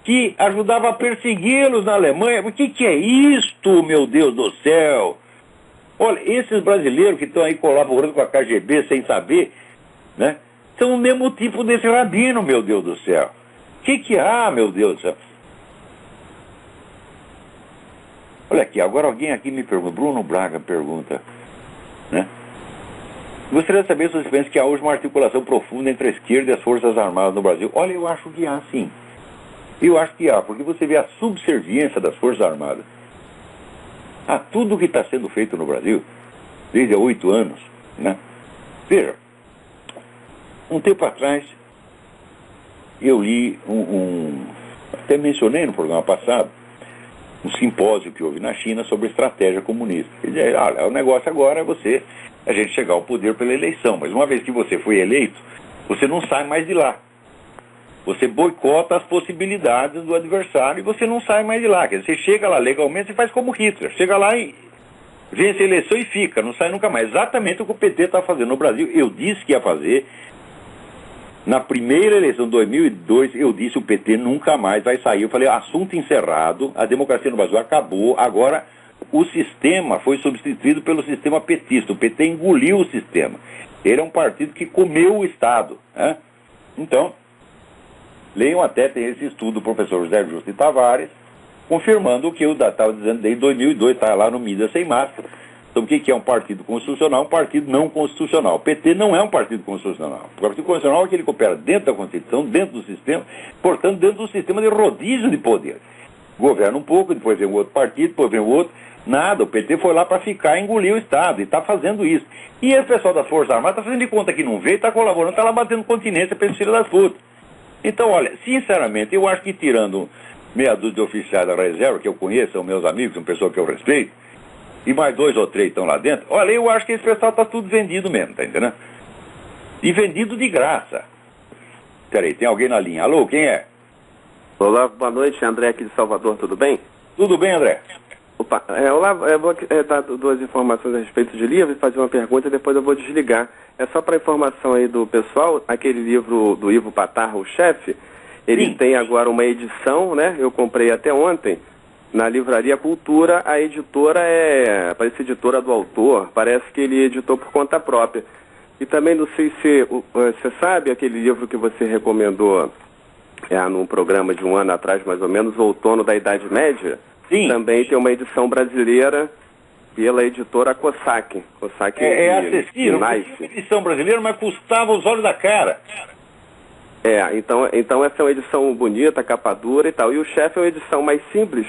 que ajudava a persegui-los na Alemanha. O que é isto, meu Deus do céu? Olha, esses brasileiros que estão aí colaborando com a KGB sem saber, né, são o mesmo tipo desse rabino, meu Deus do céu. O que há, meu Deus do céu? Olha aqui, agora alguém aqui me pergunta, Bruno Braga pergunta, né? Gostaria de saber se vocês pensam que há hoje uma articulação profunda entre a esquerda e as Forças Armadas no Brasil. Olha, eu acho que há, sim. Eu acho que há, porque você vê a subserviência das Forças Armadas a tudo que está sendo feito no Brasil, desde há 8 anos, né? Veja, um tempo atrás, eu li até mencionei no programa passado, um simpósio que houve na China sobre estratégia comunista. Quer dizer, olha, o negócio agora é a gente chegar ao poder pela eleição, mas uma vez que você foi eleito, você não sai mais de lá. Você boicota as possibilidades do adversário e você não sai mais de lá. Quer dizer, você chega lá legalmente, você faz como Hitler. Chega lá e vence a eleição e fica, não sai nunca mais. Exatamente o que o PT está fazendo no Brasil. Eu disse que ia fazer. Na primeira eleição de 2002, eu disse o PT nunca mais vai sair. Eu falei, assunto encerrado, a democracia no Brasil acabou, agora o sistema foi substituído pelo sistema petista. O PT engoliu o sistema. Ele é um partido que comeu o Estado, né? Então, leiam até, tem esse estudo do professor José Justo de Tavares, confirmando o que eu estava dizendo desde 2002, está lá no Mídia Sem Máscara, sobre o que é um partido constitucional, um partido não constitucional. O PT não é um partido constitucional. O partido constitucional é aquele que opera dentro da Constituição, dentro do sistema, portanto, dentro do sistema de rodízio de poder. Governa um pouco, depois vem o outro partido, depois vem o outro. Nada, o PT foi lá para ficar e engolir o Estado, e está fazendo isso. E esse pessoal das Forças Armadas está fazendo de conta que não veio, está colaborando, está lá batendo continência para esse filho das putas. Então, olha, sinceramente, eu acho que tirando meia dúzia de oficiais da reserva, que eu conheço, são meus amigos, são pessoas que eu respeito, e mais 2 ou 3 estão lá dentro, olha, eu acho que esse pessoal está tudo vendido mesmo, tá entendendo? E vendido de graça. Peraí, tem alguém na linha. Alô, quem é? Olá, boa noite, André aqui de Salvador, tudo bem? Tudo bem, André? Opa, olá, eu vou dar 2 informações a respeito de livro e fazer uma pergunta e depois eu vou desligar. É só para informação aí do pessoal, aquele livro do Ivo Patarra, O Chefe, ele tem agora uma edição, né? Eu comprei até ontem, na Livraria Cultura. A editora parece editora do autor, parece que ele editou por conta própria. E também não sei se você sabe aquele livro que você recomendou num programa de 1 ano atrás, mais ou menos, O Outono da Idade Média. Sim. Também tem uma edição brasileira pela editora Cossack. Cossack acessível, uma edição brasileira, mas custava os olhos da cara. Então essa é uma edição bonita, capa dura e tal. E O Chefe é uma edição mais simples,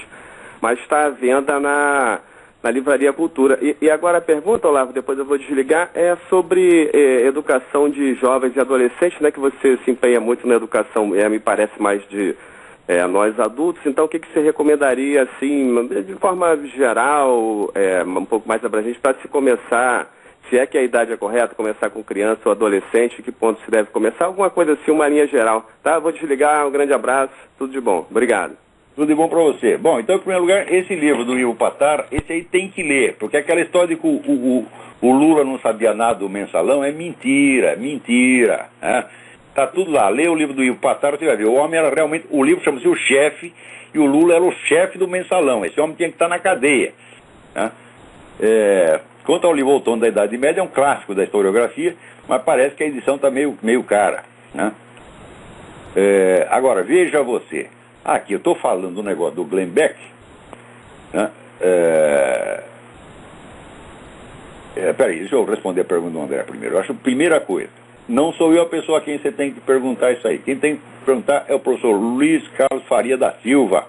mas está à venda na Livraria Cultura. E agora a pergunta, Olavo, depois eu vou desligar, é sobre educação de jovens e adolescentes, né, que você se empenha muito na educação, me parece mais de nós adultos. Então o que você recomendaria, assim, de forma geral, um pouco mais abrangente, para se começar, se é que a idade é correta, começar com criança ou adolescente, que ponto se deve começar, alguma coisa assim, uma linha geral, tá? Vou desligar, um grande abraço, tudo de bom, obrigado. Tudo de bom para você. Bom, então, em primeiro lugar, esse livro do Ivo Patarra, esse aí tem que ler, porque aquela história de que o Lula não sabia nada do mensalão é mentira, né? Tá tudo lá, lê o livro do Ivo Patarra, você vai ver, o homem era realmente, o livro chama-se O Chefe, e o Lula era o chefe do mensalão, esse homem tinha que estar na cadeia, né? Quanto ao livro Outono da Idade Média, é um clássico da historiografia, mas parece que a edição está meio cara, né? Agora, veja você, aqui eu estou falando do negócio do Glenn Beck, né? Peraí, deixa eu responder a pergunta do André primeiro. Eu acho, primeira coisa, não sou eu a pessoa a quem você tem que perguntar isso aí. Quem tem que perguntar é o professor Luiz Carlos Faria da Silva,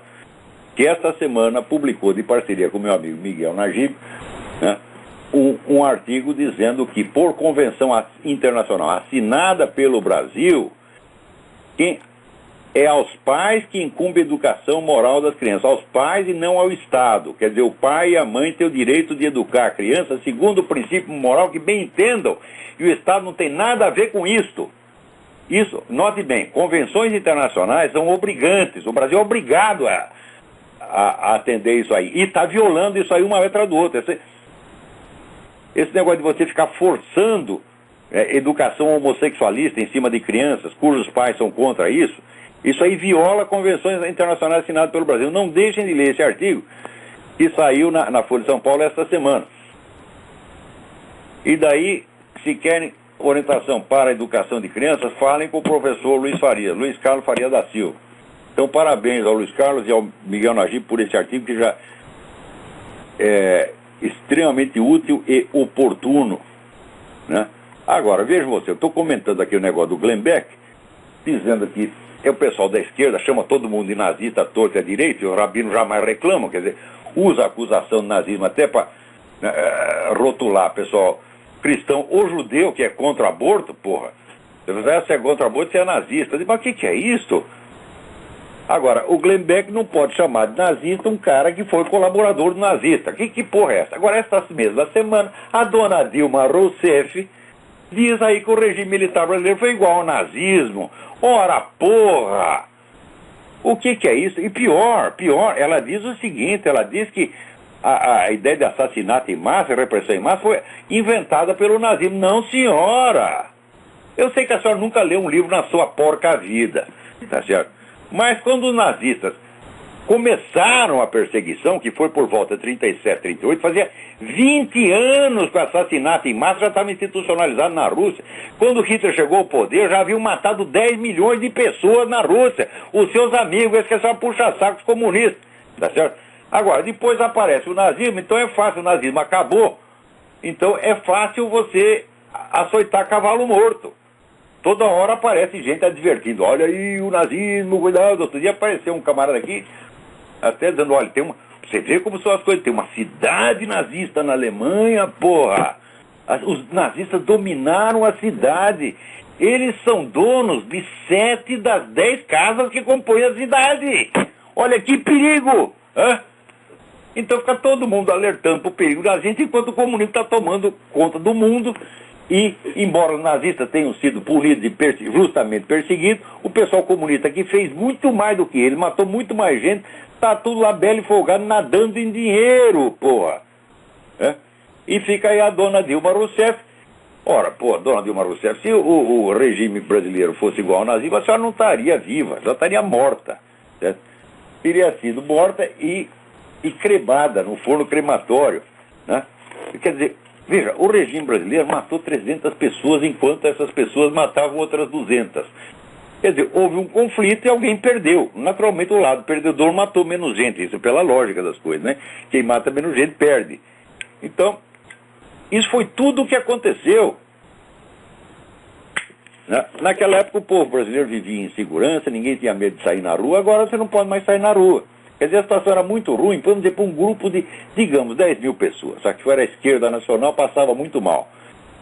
que esta semana publicou, de parceria com meu amigo Miguel Najib, né, um artigo dizendo que, por convenção internacional assinada pelo Brasil, é aos pais que incumbe a educação moral das crianças, aos pais e não ao Estado. Quer dizer, o pai e a mãe têm o direito de educar a criança segundo o princípio moral que bem entendam, e o Estado não tem nada a ver com isto. Isso, note bem, convenções internacionais são obrigantes, o Brasil é obrigado a atender isso aí, e está violando isso aí uma atrás do outro. Esse negócio de você ficar forçando educação homossexualista em cima de crianças, cujos pais são contra isso aí viola convenções internacionais assinadas pelo Brasil. Não deixem de ler esse artigo que saiu na Folha de São Paulo esta semana. E daí, se querem orientação para a educação de crianças, falem com o professor Luiz Carlos Faria da Silva. Então, parabéns ao Luiz Carlos e ao Miguel Najib por esse artigo que já é extremamente útil e oportuno, né? Agora, veja você, eu estou comentando aqui o negócio do Glenn Beck, dizendo que o pessoal da esquerda chama todo mundo de nazista, torto e à direita, e o Rabino jamais reclama, quer dizer, usa a acusação de nazismo até para rotular pessoal cristão ou judeu que é contra o aborto, porra. Se você é contra o aborto, você é nazista. Mas o que é isso? Agora, o Glenn Beck não pode chamar de nazista um cara que foi colaborador do nazista. Que porra é essa? Agora, esta mesma semana, a dona Dilma Rousseff diz aí que o regime militar brasileiro foi igual ao nazismo. Ora, porra! O que é isso? E pior, ela diz o seguinte, ela diz que a ideia de assassinato em massa, repressão em massa, foi inventada pelo nazismo. Não, senhora! Eu sei que a senhora nunca leu um livro na sua porca vida, tá certo? Mas quando os nazistas começaram a perseguição, que foi por volta de 37, 38, fazia 20 anos que o assassinato em massa já estava institucionalizado na Rússia. Quando Hitler chegou ao poder, já haviam matado 10 milhões de pessoas na Rússia. Os seus amigos, eles que são puxa-sacos comunistas, tá certo? Agora, depois aparece o nazismo, então é fácil, o nazismo acabou, então é fácil você açoitar cavalo morto. Toda hora aparece gente advertindo, olha aí o nazismo, cuidado. Outro dia apareceu um camarada aqui, até dizendo, olha, você vê como são as coisas, tem uma cidade nazista na Alemanha, porra. Os nazistas dominaram a cidade, eles são donos de 7 das 10 casas que compõem a cidade. Olha que perigo, hã? Então fica todo mundo alertando para o perigo da gente, enquanto o comunismo está tomando conta do mundo. E, embora os nazistas tenham sido punidos e justamente perseguidos, o pessoal comunista que fez muito mais do que ele, matou muito mais gente, está tudo lá belo e folgado, nadando em dinheiro, porra. E fica aí a dona Dilma Rousseff. Ora, porra, dona Dilma Rousseff, se o regime brasileiro fosse igual ao nazismo, a senhora não estaria viva, já estaria morta, certo? Teria sido morta e cremada no forno crematório, né? Quer dizer, veja, o regime brasileiro matou 300 pessoas, enquanto essas pessoas matavam outras 200. Quer dizer, houve um conflito e alguém perdeu. Naturalmente, o lado perdedor matou menos gente, isso pela lógica das coisas, né? Quem mata menos gente perde. Então, isso foi tudo o que aconteceu. Naquela época, o povo brasileiro vivia em segurança, ninguém tinha medo de sair na rua, agora você não pode mais sair na rua. Quer dizer, a situação era muito ruim, vamos dizer, para um grupo de, digamos, 10 mil pessoas. Só que se era a esquerda nacional, passava muito mal.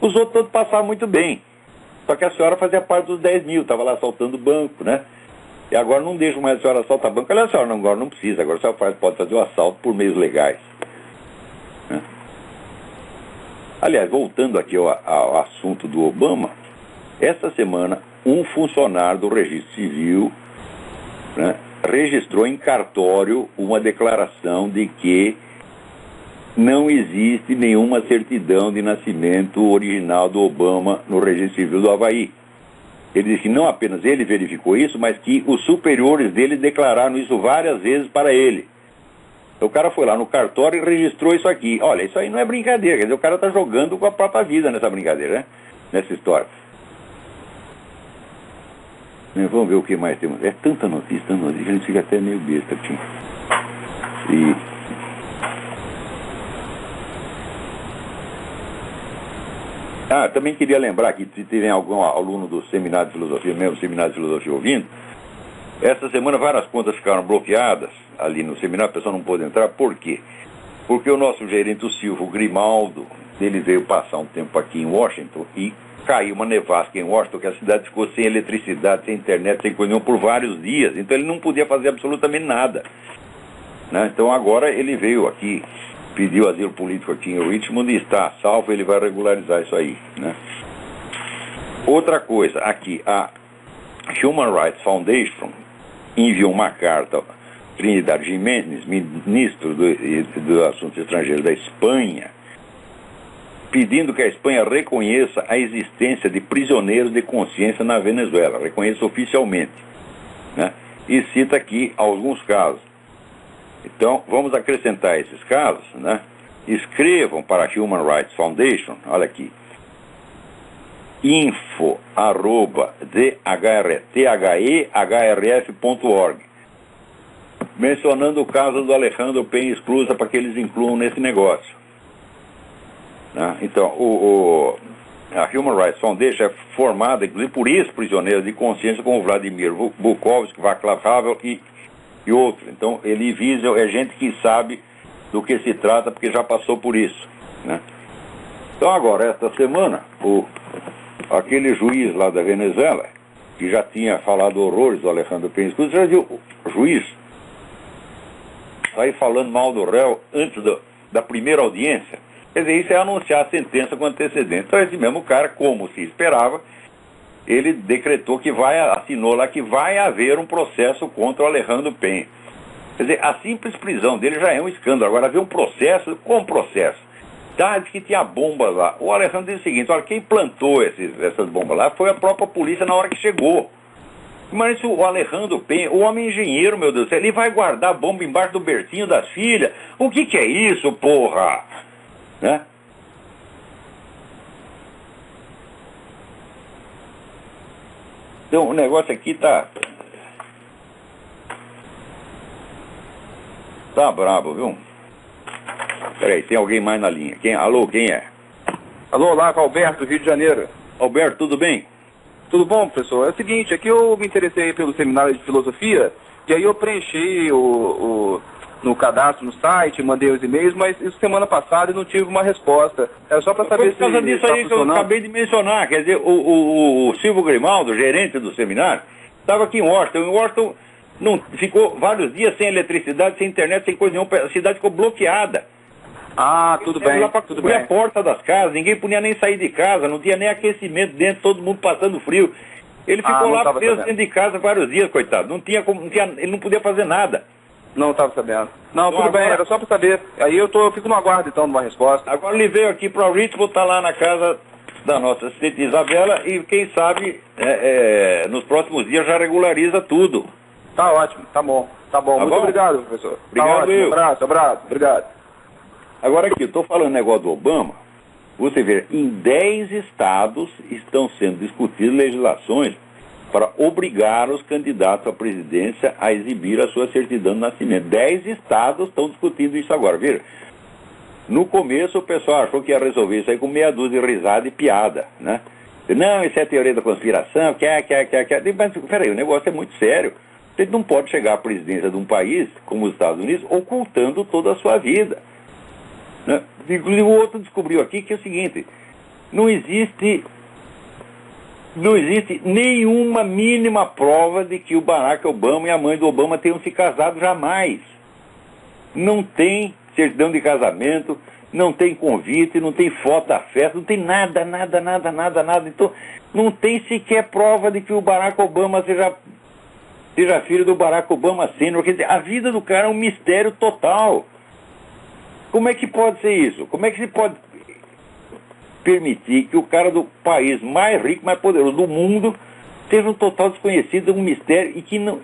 Os outros todos passavam muito bem. Só que a senhora fazia parte dos 10 mil, estava lá assaltando banco, né? E agora não deixam mais a senhora assaltar banco. Aliás, a senhora agora não precisa, agora a senhora pode fazer o assalto por meios legais. Né? Aliás, voltando aqui ao assunto do Obama, essa semana um funcionário do Registro Civil, né, registrou em cartório uma declaração de que não existe nenhuma certidão de nascimento original do Obama no Registro Civil do Havaí. Ele disse que não apenas ele verificou isso, mas que os superiores dele declararam isso várias vezes para ele. Então, o cara foi lá no cartório e registrou isso aqui. Olha, isso aí não é brincadeira, quer dizer, o cara está jogando com a própria vida nessa brincadeira, né? Nessa história. Vamos ver o que mais temos. É tanta notícia, que a gente fica até meio besta aqui. Também queria lembrar que se tiver algum aluno do Seminário de Filosofia, mesmo Seminário de Filosofia ouvindo, essa semana várias contas ficaram bloqueadas ali no seminário, a pessoa não pôde entrar. Por quê? Porque o nosso gerente, o Silvio Grimaldo, ele veio passar um tempo aqui em Washington e caiu uma nevasca em Washington, que a cidade ficou sem eletricidade, sem internet, sem coisa nenhuma por vários dias. Então ele não podia fazer absolutamente nada, né? Então agora ele veio aqui, pediu asilo político aqui em Richmond e está salvo, ele vai regularizar isso aí, né? Outra coisa, aqui, a Human Rights Foundation enviou uma carta a Trinidad Jiménez, ministro do Assuntos Estrangeiros da Espanha, pedindo que a Espanha reconheça a existência de prisioneiros de consciência na Venezuela, reconheça oficialmente, né? E cita aqui alguns casos. Então, vamos acrescentar esses casos, né? Escrevam para a Human Rights Foundation, olha aqui, info@thehrf.org, mencionando o caso do Alejandro Penha Esclusa para que eles incluam nesse negócio, né? Então, a Human Rights Foundation é formada, inclusive, por ex-prisioneiros de consciência como Vladimir Bukovsky, Václav Havel e outros. Então, ele visa, é gente que sabe do que se trata, porque já passou por isso, né? Então, agora, esta semana, aquele juiz lá da Venezuela, que já tinha falado horrores do Alejandro Penha Esclusa, já viu o juiz sair falando mal do réu antes da primeira audiência? Quer dizer, isso é anunciar a sentença com antecedente. Então, esse mesmo cara, como se esperava, ele decretou que assinou lá que vai haver um processo contra o Alejandro Penha. Quer dizer, a simples prisão dele já é um escândalo. Agora, haver um processo, como processo? Tá, diz que tinha bombas lá. O Alejandro diz o seguinte: olha, quem plantou essas bombas lá foi a própria polícia na hora que chegou. Mas o Alejandro Penha, o homem engenheiro, meu Deus do céu, ele vai guardar a bomba embaixo do bercinho das filhas? O que é isso, porra? Né? Então, o negócio aqui tá brabo, viu? Peraí, tem alguém mais na linha. Alô, quem é? Alô, Olavo, Alberto, Rio de Janeiro. Alberto, tudo bem? Tudo bom, professor? É o seguinte, aqui eu me interessei pelo seminário de filosofia, e aí eu preenchi no cadastro no site, mandei os e-mails, mas isso semana passada e não tive uma resposta. É só para saber se... Por causa disso aí que eu acabei de mencionar, quer dizer, o Silvio Grimaldo, gerente do seminário, estava aqui em Washington. Em Washington não, ficou vários dias sem eletricidade, sem internet, sem coisa nenhuma, a cidade ficou bloqueada. Ah, tudo bem, lá pra tudo cobrir bem. a porta das casas, ninguém podia nem sair de casa, não tinha nem aquecimento dentro, todo mundo passando frio. Ele ficou lá preso dentro de casa vários dias, coitado. Ele não podia fazer nada. Não estava sabendo. Não, Então, tudo bem, era só para saber. Aí eu fico no aguardo, então, de uma resposta. Agora ele veio aqui para Richmond, está lá na casa da nossa assistente Isabela e quem sabe nos próximos dias já regulariza tudo. Tá ótimo, tá bom. Tá bom, muito obrigado, professor. Obrigado, tá ótimo. Abraço, obrigado. Agora aqui, eu estou falando negócio do Obama, você vê, em 10 estados estão sendo discutidas legislações para obrigar os candidatos à presidência a exibir a sua certidão de nascimento. 10 estados estão discutindo isso agora, viu? No começo o pessoal achou que ia resolver isso aí com meia dúzia de risada e piada, né? Não, isso é teoria da conspiração, Mas, peraí, o negócio é muito sério. Você não pode chegar à presidência de um país, como os Estados Unidos, ocultando toda a sua vida, né? Inclusive o outro descobriu aqui que é o seguinte: não existe nenhuma mínima prova de que o Barack Obama e a mãe do Obama tenham se casado jamais. Não tem certidão de casamento, não tem convite, não tem foto da festa, não tem nada. Então, não tem sequer prova de que o Barack Obama seja filho do Barack Obama Sr. Quer dizer, a vida do cara é um mistério total. Como é que pode ser isso? Como é que se pode permitir que o cara do país mais rico, mais poderoso do mundo seja um total desconhecido, um mistério e que não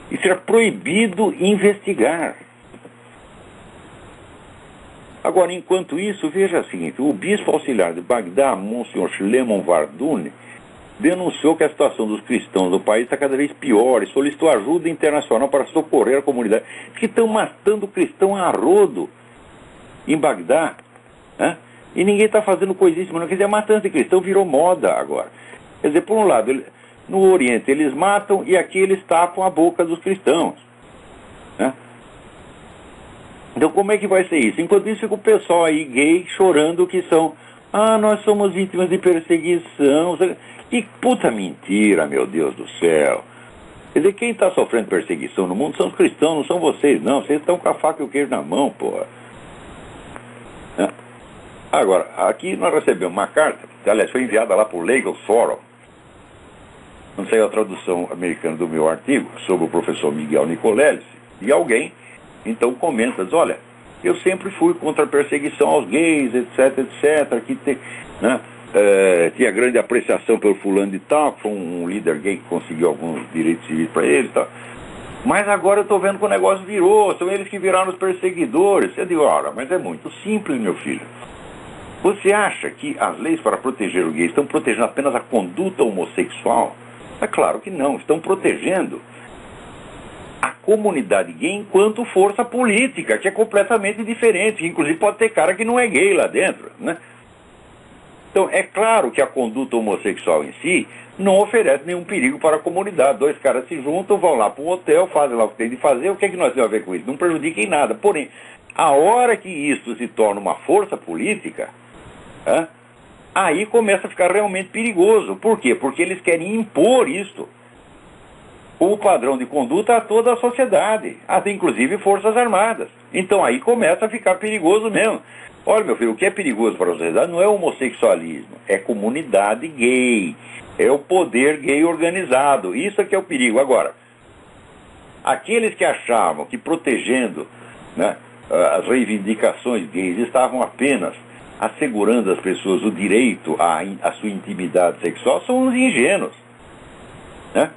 seja proibido investigar? Agora, enquanto isso, veja o seguinte: o bispo auxiliar de Bagdá, Monsenhor Shlomo Vardouni, denunciou que a situação dos cristãos do país está cada vez pior e solicitou ajuda internacional para socorrer a comunidade, que estão matando cristão a rodo em Bagdá, né? E ninguém está fazendo coisíssima, não. Quer dizer, a matança de cristão virou moda agora. Quer dizer, por um lado, no Oriente eles matam e aqui eles tapam a boca dos cristãos, né? Então como é que vai ser isso? Enquanto isso fica o pessoal aí gay chorando que são, nós somos vítimas de perseguição. Que puta mentira, meu Deus do céu. Quer dizer, quem está sofrendo perseguição no mundo são os cristãos, não são vocês, não. Vocês estão com a faca e o queijo na mão, porra. Agora, aqui nós recebemos uma carta, que aliás foi enviada lá por Legal Forum. Não sei a tradução americana do meu artigo sobre o professor Miguel Nicoleles, e alguém então comenta, diz, olha, eu sempre fui contra a perseguição aos gays, etc, etc, que tem, né? Tinha grande apreciação pelo fulano de tal, que foi um líder gay que conseguiu alguns direitos civis para ele e tal. Mas agora eu estou vendo que o negócio virou, são eles que viraram os perseguidores. Eu digo, ora, mas é muito simples, meu filho. Você acha que as leis para proteger o gay estão protegendo apenas a conduta homossexual? É claro que não, estão protegendo a comunidade gay enquanto força política, que é completamente diferente. Inclusive pode ter cara que não é gay lá dentro, né? Então, é claro que a conduta homossexual em si não oferece nenhum perigo para a comunidade. Dois caras se juntam, vão lá para um hotel, fazem lá o que tem de fazer. O que é que nós temos a ver com isso? Não prejudica em nada. Porém, a hora que isso se torna uma força política, aí começa a ficar realmente perigoso. Por quê? Porque eles querem impor isso, o padrão de conduta a toda a sociedade, até inclusive forças armadas. Então aí começa a ficar perigoso mesmo. Olha, meu filho, o que é perigoso para a sociedade não é o homossexualismo, é comunidade gay, é o poder gay organizado. Isso é que é o perigo. Agora, aqueles que achavam que protegendo, né, as reivindicações gays estavam apenas assegurando às pessoas o direito à sua intimidade sexual são uns ingênuos, né?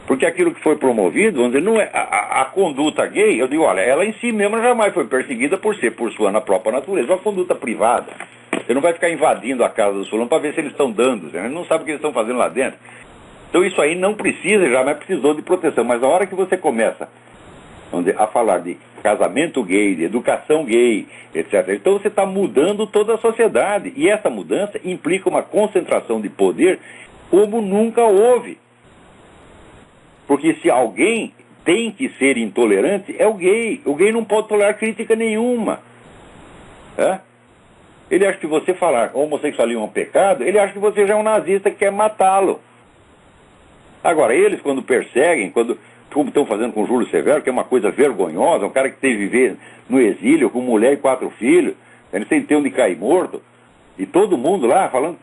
Porque aquilo que foi promovido, vamos dizer, não é a conduta gay, eu digo, olha, ela em si mesma jamais foi perseguida por sua própria natureza, uma conduta privada. Você não vai ficar invadindo a casa dos fulanos para ver se eles estão dando, você não sabe o que eles estão fazendo lá dentro. Então isso aí não precisa, jamais precisou de proteção, mas a hora que você começa, vamos dizer, a falar de casamento gay, de educação gay, etc., então você está mudando toda a sociedade, e essa mudança implica uma concentração de poder como nunca houve. Porque se alguém tem que ser intolerante, é o gay. O gay não pode tolerar crítica nenhuma. Ele acha que você falar homossexualismo é um pecado, ele acha que você já é um nazista que quer matá-lo. Agora, eles quando perseguem, como estão fazendo com o Júlio Severo, que é uma coisa vergonhosa, um cara que teve que viver no exílio com mulher e 4 filhos, ele sem ter onde cair morto, e todo mundo lá falando,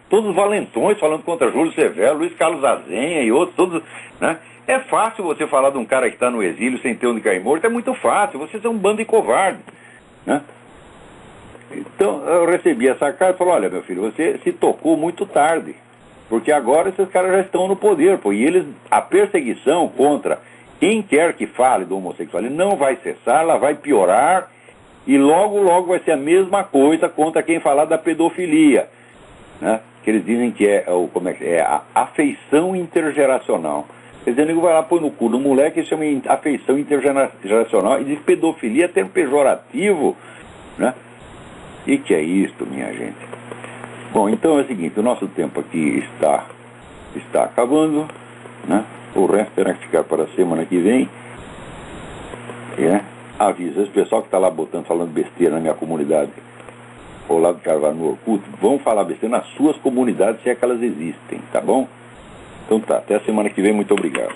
todos os valentões falando contra Júlio Severo, Luiz Carlos Azenha e outros, todos, né? É fácil você falar de um cara que está no exílio sem ter onde cair morto, é muito fácil, vocês são um bando de covardes, né? Então eu recebi essa carta e falei, olha meu filho, você se tocou muito tarde, porque agora esses caras já estão no poder, pô, e a perseguição contra quem quer que fale do homossexualismo não vai cessar, ela vai piorar, e logo logo vai ser a mesma coisa contra quem falar da pedofilia, né? Que eles dizem que é a afeição intergeracional. Quer dizer, o nego vai lá, põe no cu do moleque e chama afeição intergeracional e diz pedofilia, termo pejorativo, né? E que é isto, minha gente? Bom, então é o seguinte, o nosso tempo aqui está acabando, né? O resto terá que ficar para a semana que vem. Avisa esse pessoal que está lá falando besteira na minha comunidade, Olavo de Carvalho no Orkut, vão falar besteira nas suas comunidades, se é que elas existem, tá bom? Então tá, até a semana que vem, muito obrigado.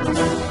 Radio.